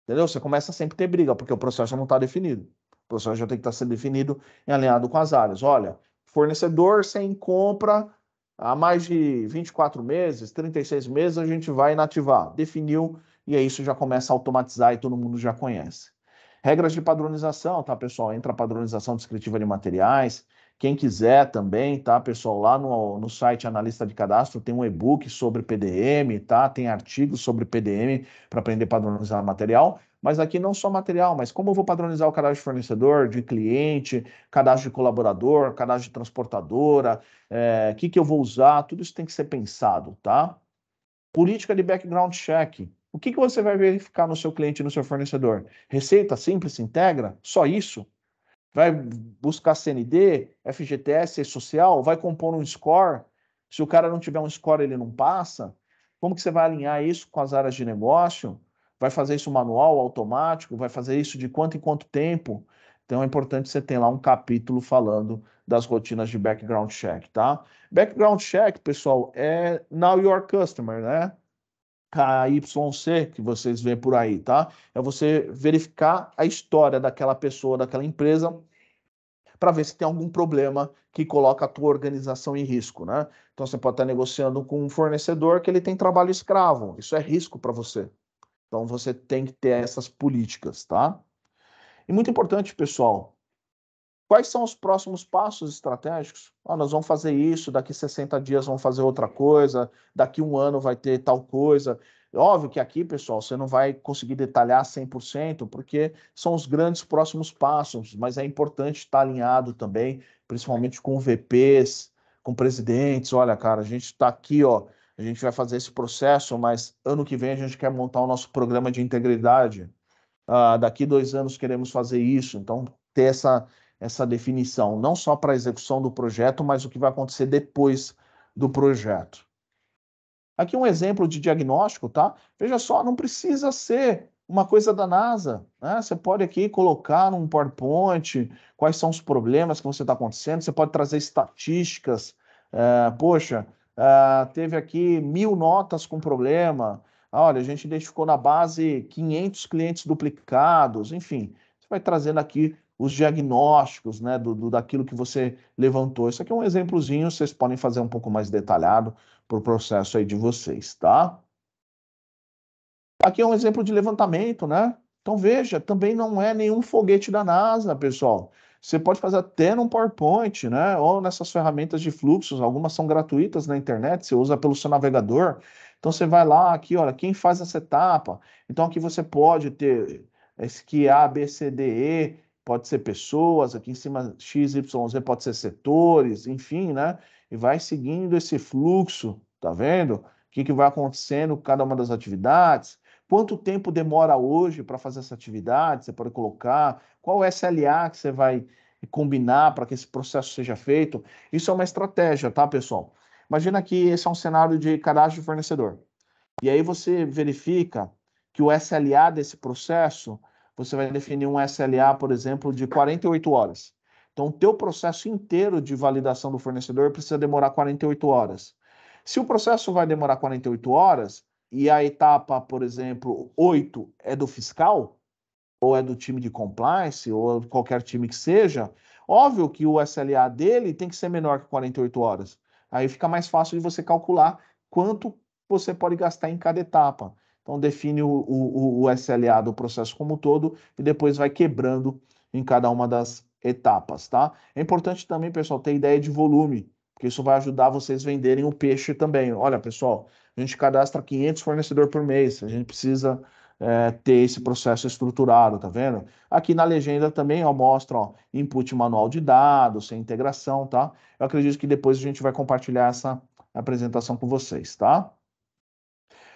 Entendeu? Você começa a sempre ter briga, porque o processo não está definido. O processo já tem que estar sendo definido e alinhado com as áreas. Olha, fornecedor sem compra há mais de 24 meses, 36 meses, a gente vai inativar. Definiu, e aí isso já começa a automatizar e todo mundo já conhece. Regras de padronização, tá, pessoal? Entra a padronização descritiva de materiais. Quem quiser também, tá, pessoal? Lá no site Analista de Cadastro tem um e-book sobre PDM, tá? Tem artigos sobre PDM para aprender a padronizar material. Mas aqui não só material, mas como eu vou padronizar o cadastro de fornecedor, de cliente, cadastro de colaborador, cadastro de transportadora, que eu vou usar, tudo isso tem que ser pensado, tá? Política de background check. O que você vai verificar no seu cliente e no seu fornecedor? Receita simples, integra? Só isso? Vai buscar CND, FGTS, social? Vai compor um score? Se o cara não tiver um score, ele não passa? Como que você vai alinhar isso com as áreas de negócio? Vai fazer isso manual, automático? Vai fazer isso de quanto em quanto tempo? Então é importante você ter lá um capítulo falando das rotinas de background check, tá? Background check, pessoal, é Know Your Customer, né? KYC, que vocês veem por aí, tá? É você verificar a história daquela pessoa, daquela empresa, para ver se tem algum problema que coloca a tua organização em risco, né? Então você pode estar negociando com um fornecedor que ele tem trabalho escravo. Isso é risco para você. Então você tem que ter essas políticas, tá? E muito importante, pessoal, quais são os próximos passos estratégicos? Nós vamos fazer isso, daqui 60 dias vamos fazer outra coisa, daqui um ano vai ter tal coisa. Óbvio que aqui, pessoal, você não vai conseguir detalhar 100%, porque são os grandes próximos passos, mas é importante estar alinhado também, principalmente com VPs, com presidentes. Olha, cara, a gente está aqui, ó, a gente vai fazer esse processo, mas ano que vem a gente quer montar o nosso programa de integridade. daqui 2 anos queremos fazer isso. Então, ter essa definição, não só para a execução do projeto, mas o que vai acontecer depois do projeto. Aqui um exemplo de diagnóstico, tá? Veja só, não precisa ser uma coisa da NASA, né? Você pode aqui colocar num PowerPoint quais são os problemas que você está acontecendo, você pode trazer estatísticas. Poxa, teve aqui 1.000 notas com problema. Olha, a gente identificou na base 500 clientes duplicados, enfim. Você vai trazendo aqui os diagnósticos, né, daquilo que você levantou. Isso aqui é um exemplozinho, vocês podem fazer um pouco mais detalhado para o processo aí de vocês, tá? Aqui é um exemplo de levantamento, né? Então veja, também não é nenhum foguete da NASA, pessoal. Você pode fazer até num PowerPoint, né? Ou nessas ferramentas de fluxos, algumas são gratuitas na internet, você usa pelo seu navegador. Então você vai lá, aqui, olha, quem faz essa etapa. Então aqui você pode ter esse que A, B, C, D, E, pode ser pessoas, aqui em cima X, Y, Z pode ser setores, enfim, né? E vai seguindo esse fluxo, tá vendo? O que vai acontecendo com cada uma das atividades. Quanto tempo demora hoje para fazer essa atividade? Você pode colocar. Qual é o SLA que você vai combinar para que esse processo seja feito? Isso é uma estratégia, tá, pessoal? Imagina que esse é um cenário de cadastro de fornecedor. E aí você verifica que o SLA desse processo, você vai definir um SLA, por exemplo, de 48 horas. Então, o teu processo inteiro de validação do fornecedor precisa demorar 48 horas. Se o processo vai demorar 48 horas e a etapa, por exemplo, 8 é do fiscal, ou é do time de compliance, ou qualquer time que seja, óbvio que o SLA dele tem que ser menor que 48 horas. Aí fica mais fácil de você calcular quanto você pode gastar em cada etapa. Então, define o SLA do processo como um todo e depois vai quebrando em cada uma das etapas, tá? É importante também, pessoal, ter ideia de volume, porque isso vai ajudar vocês venderem o peixe também. Olha, pessoal, a gente cadastra 500 fornecedores por mês, a gente precisa ter esse processo estruturado, tá vendo? Aqui na legenda também, ó, mostra, ó, input manual de dados, sem integração, tá? Eu acredito que depois a gente vai compartilhar essa apresentação com vocês, tá?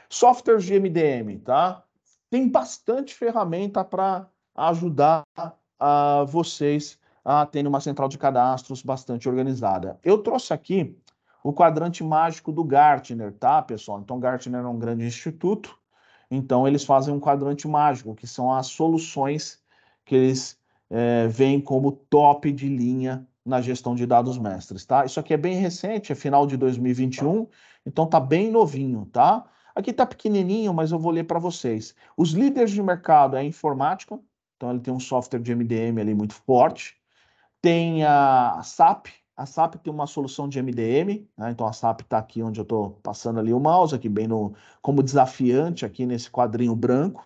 Software de MDM, tá? Tem bastante ferramenta para ajudar vocês a terem uma central de cadastros bastante organizada. Eu trouxe aqui o quadrante mágico do Gartner, tá, pessoal? Então, Gartner é um grande instituto, então eles fazem um quadrante mágico, que são as soluções que eles veem como top de linha na gestão de dados mestres, tá? Isso aqui é bem recente, é final de 2021, então tá bem novinho, tá? Aqui está pequenininho, mas eu vou ler para vocês. Os líderes de mercado é a informática, então ele tem um software de MDM ali muito forte. Tem a SAP, a SAP tem uma solução de MDM, né? Então a SAP está aqui onde eu estou passando ali o mouse, aqui bem no, como desafiante aqui nesse quadrinho branco.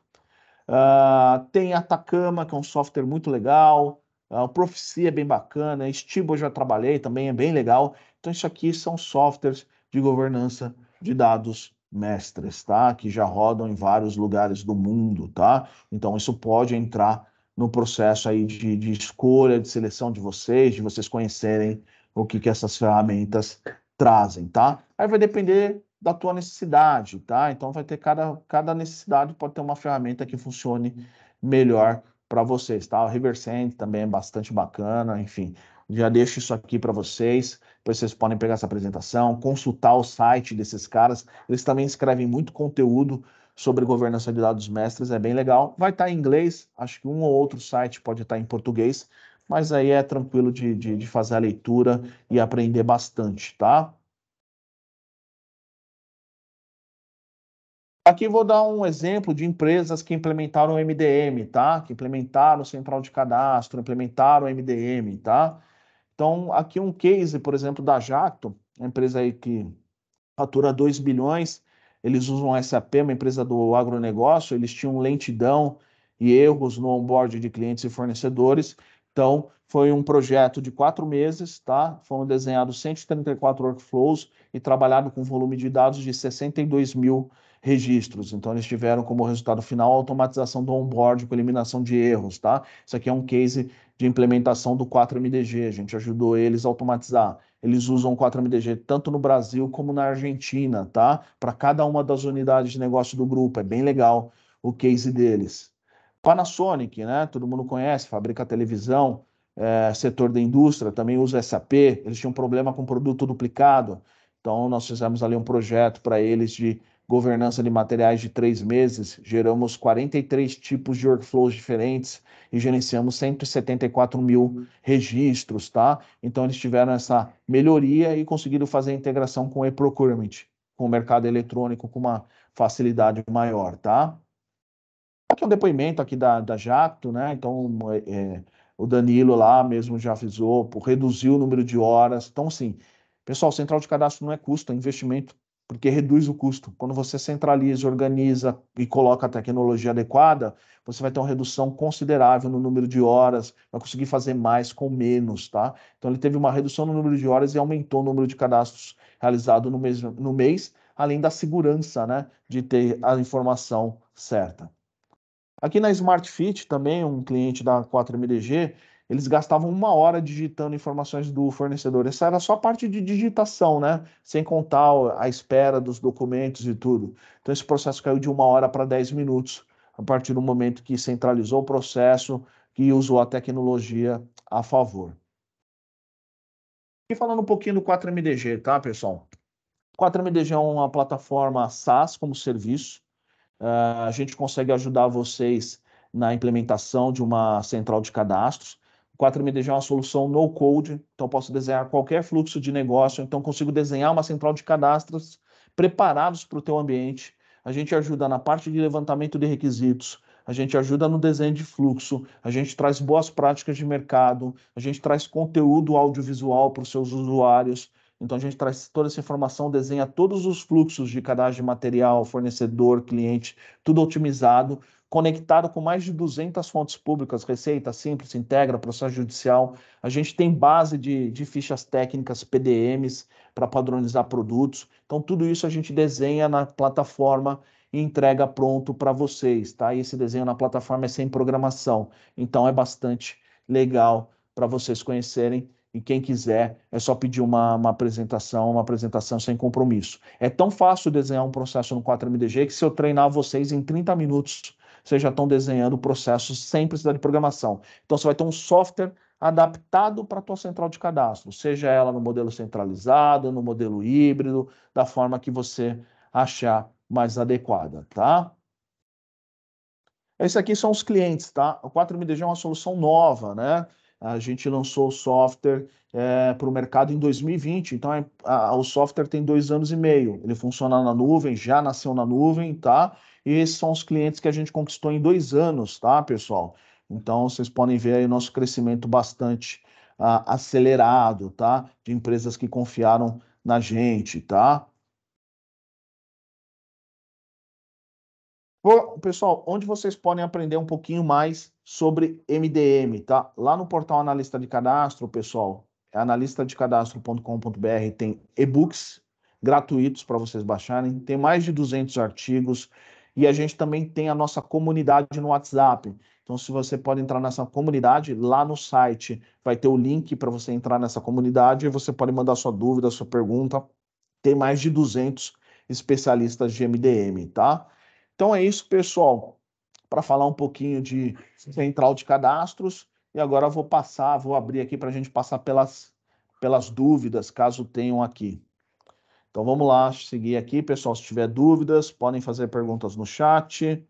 Tem a Atacama, que é um software muito legal. O Proficy é bem bacana. Stibo eu já trabalhei, também é bem legal. Então, isso aqui são softwares de governança de dados mestres, tá? Que já rodam em vários lugares do mundo, tá? Então, isso pode entrar no processo aí de escolha, de seleção de vocês conhecerem o que essas ferramentas trazem, tá? Aí vai depender da tua necessidade, tá? Então vai ter cada necessidade pode ter uma ferramenta que funcione melhor para vocês, tá? O Riversend também é bastante bacana, enfim. Já deixo isso aqui para vocês, depois vocês podem pegar essa apresentação, consultar o site desses caras. Eles também escrevem muito conteúdo sobre governança de dados mestres, é bem legal. Vai estar em inglês, acho que um ou outro site pode estar em português, mas aí é tranquilo de fazer a leitura e aprender bastante, tá? Aqui vou dar um exemplo de empresas que implementaram o MDM, tá? Que implementaram o central de cadastro, implementaram o MDM, tá? Então, aqui um case, por exemplo, da Jacto, uma empresa aí que fatura 2 bilhões, eles usam a SAP, uma empresa do agronegócio, eles tinham lentidão e erros no onboard de clientes e fornecedores. Então, foi um projeto de 4 meses, tá? Foram desenhados 134 workflows e trabalhado com volume de dados de 62 mil registros. Então, eles tiveram como resultado final a automatização do onboard com eliminação de erros, tá? Isso aqui é um case de implementação do 4MDG. A gente ajudou eles a automatizar. Eles usam o 4MDG tanto no Brasil como na Argentina, tá? Para cada uma das unidades de negócio do grupo. É bem legal o case deles. Panasonic, né? Todo mundo conhece, fabrica televisão, setor da indústria, também usa SAP. Eles tinham um problema com produto duplicado. Então, nós fizemos ali um projeto para eles de governança de materiais de 3 meses. Geramos 43 tipos de workflows diferentes e gerenciamos 174 mil registros, tá? Então, eles tiveram essa melhoria e conseguiram fazer a integração com o e-procurement, com o mercado eletrônico, com uma facilidade maior, tá? Aqui é um depoimento aqui da Jacto, né? Então, o Danilo lá mesmo já avisou, reduziu o número de horas. Então, assim, pessoal, central de cadastro não é custo, é investimento, porque reduz o custo. Quando você centraliza, organiza e coloca a tecnologia adequada, você vai ter uma redução considerável no número de horas, vai conseguir fazer mais com menos, tá? Então, ele teve uma redução no número de horas e aumentou o número de cadastros realizados no mês, além da segurança, né, de ter a informação certa. Aqui na Smart Fit, também, um cliente da 4MDG, eles gastavam 1 hora digitando informações do fornecedor. Essa era só a parte de digitação, né? Sem contar a espera dos documentos e tudo. Então, esse processo caiu de 1 hora para 10 minutos, a partir do momento que centralizou o processo, que usou a tecnologia a favor. E falando um pouquinho do 4MDG, tá, pessoal? 4MDG é uma plataforma SaaS como serviço. A gente consegue ajudar vocês na implementação de uma central de cadastros. O 4MDG é uma solução no code, então posso desenhar qualquer fluxo de negócio, então consigo desenhar uma central de cadastros preparados para o teu ambiente. A gente ajuda na parte de levantamento de requisitos, a gente ajuda no desenho de fluxo, a gente traz boas práticas de mercado, a gente traz conteúdo audiovisual para os seus usuários. Então a gente traz toda essa informação, desenha todos os fluxos de cadastro de material, fornecedor, cliente, tudo otimizado, conectado com mais de 200 fontes públicas, Receita Simples, Integra, Processo Judicial. A gente tem base de fichas técnicas, PDMs, para padronizar produtos. Então tudo isso a gente desenha na plataforma e entrega pronto para vocês, tá? E esse desenho na plataforma é sem programação, então é bastante legal para vocês conhecerem. E quem quiser, é só pedir uma apresentação sem compromisso. É tão fácil desenhar um processo no 4MDG que se eu treinar vocês em 30 minutos, vocês já estão desenhando o processo sem precisar de programação. Então você vai ter um software adaptado para a tua central de cadastro, seja ela no modelo centralizado, no modelo híbrido, da forma que você achar mais adequada, tá? Esses aqui são os clientes, tá? O 4MDG é uma solução nova, né? A gente lançou o software para o mercado em 2020, então o software tem 2 anos e meio. Ele funciona na nuvem, já nasceu na nuvem, tá? E esses são os clientes que a gente conquistou em 2 anos, tá, pessoal? Então vocês podem ver aí o nosso crescimento bastante acelerado, tá? De empresas que confiaram na gente, tá? Bom, pessoal, onde vocês podem aprender um pouquinho mais sobre MDM, tá? Lá no portal Analista de Cadastro, pessoal, é analistadecadastro.com.br, tem e-books gratuitos para vocês baixarem, tem mais de 200 artigos e a gente também tem a nossa comunidade no WhatsApp. Então, se você pode entrar nessa comunidade, lá no site vai ter o link para você entrar nessa comunidade e você pode mandar sua dúvida, sua pergunta. Tem mais de 200 especialistas de MDM, tá? Então é isso, pessoal, para falar um pouquinho de central de cadastros. E agora eu vou abrir aqui para a gente passar pelas dúvidas, caso tenham aqui. Então vamos lá, seguir aqui, pessoal. Se tiver dúvidas, podem fazer perguntas no chat.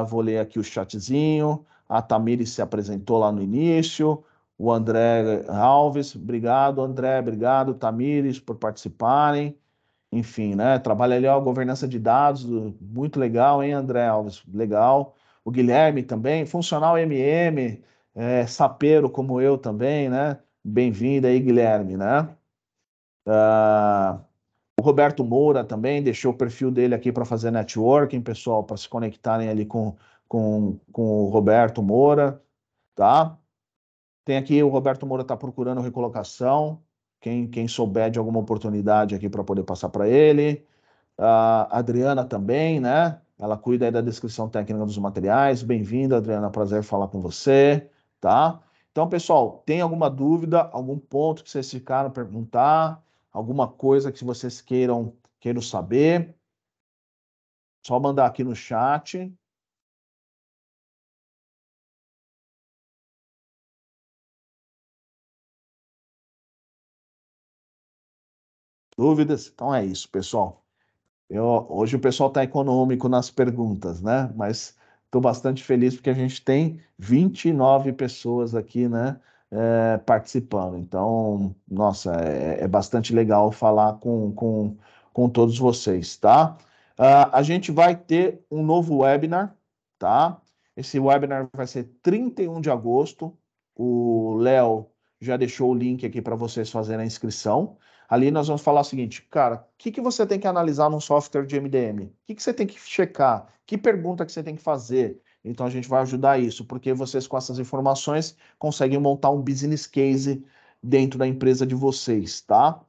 Vou ler aqui o chatzinho. A Tamires se apresentou lá no início. O André Alves, obrigado, André, obrigado, Tamires, por participarem. Enfim, né? Trabalha ali, ó, governança de dados, muito legal, hein, André Alves? Legal. O Guilherme também, funcional MM, sapeiro como eu também, né? Bem-vindo aí, Guilherme, né? O Roberto Moura também deixou o perfil dele aqui para fazer networking, pessoal, para se conectarem ali com o Roberto Moura, tá? Tem aqui o Roberto Moura está procurando recolocação. Quem souber de alguma oportunidade aqui para poder passar para ele. A Adriana também, né? Ela cuida aí da descrição técnica dos materiais. Bem-vinda, Adriana, prazer falar com você, tá? Então, pessoal, tem alguma dúvida, algum ponto que vocês ficaram a perguntar, alguma coisa que vocês queiram saber? Só mandar aqui no chat. Dúvidas? Então é isso, pessoal. Hoje o pessoal está econômico nas perguntas, né? Mas estou bastante feliz porque a gente tem 29 pessoas aqui, né, participando. Então, nossa, é bastante legal falar com todos vocês, tá? A gente vai ter um novo webinar, tá? Esse webinar vai ser 31 de agosto. O Léo já deixou o link aqui para vocês fazerem a inscrição. Ali nós vamos falar o seguinte, cara, o que que você tem que analisar num software de MDM? O que que você tem que checar? Que pergunta que você tem que fazer? Então a gente vai ajudar isso, porque vocês com essas informações conseguem montar um business case dentro da empresa de vocês, tá?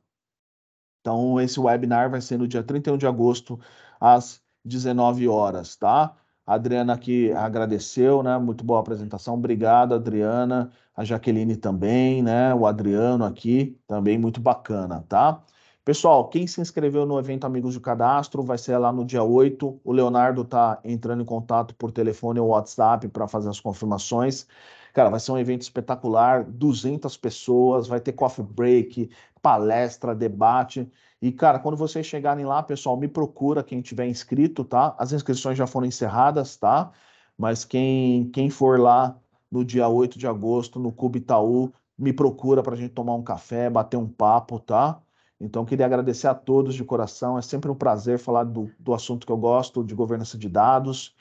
Então, esse webinar vai ser no dia 31 de agosto, às 19 horas, tá? A Adriana aqui agradeceu, né? Muito boa apresentação. Obrigado, Adriana. A Jaqueline também, né? O Adriano aqui, também muito bacana, tá? Pessoal, quem se inscreveu no evento Amigos do Cadastro vai ser lá no dia 8. O Leonardo tá entrando em contato por telefone ou WhatsApp para fazer as confirmações. Cara, vai ser um evento espetacular, 200 pessoas, vai ter coffee break, palestra, debate. E, cara, quando vocês chegarem lá, pessoal, me procura quem tiver inscrito, tá? As inscrições já foram encerradas, tá? Mas quem for lá no dia 8 de agosto, no Clube Itaú, me procura para a gente tomar um café, bater um papo, tá? Então, queria agradecer a todos de coração. É sempre um prazer falar do assunto que eu gosto, de governança de dados,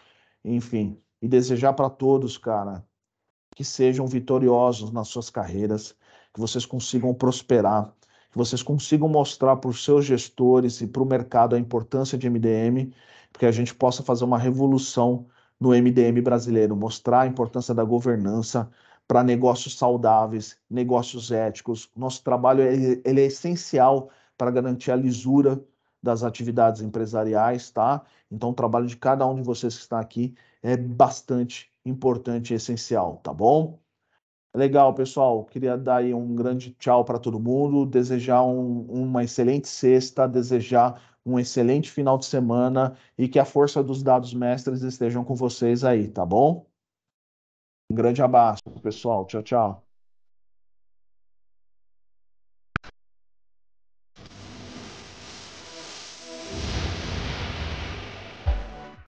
enfim. E desejar para todos, cara, que sejam vitoriosos nas suas carreiras, que vocês consigam prosperar, que vocês consigam mostrar para os seus gestores e para o mercado a importância de MDM, porque a gente possa fazer uma revolução no MDM brasileiro, mostrar a importância da governança para negócios saudáveis, negócios éticos. Nosso trabalho ele é essencial para garantir a lisura das atividades empresariais, tá? Então, o trabalho de cada um de vocês que está aqui é bastante importante e essencial, tá bom? Legal, pessoal. Queria dar aí um grande tchau para todo mundo, desejar uma excelente sexta, desejar um excelente final de semana e que a força dos dados mestres estejam com vocês aí, tá bom? Um grande abraço, pessoal. Tchau, tchau.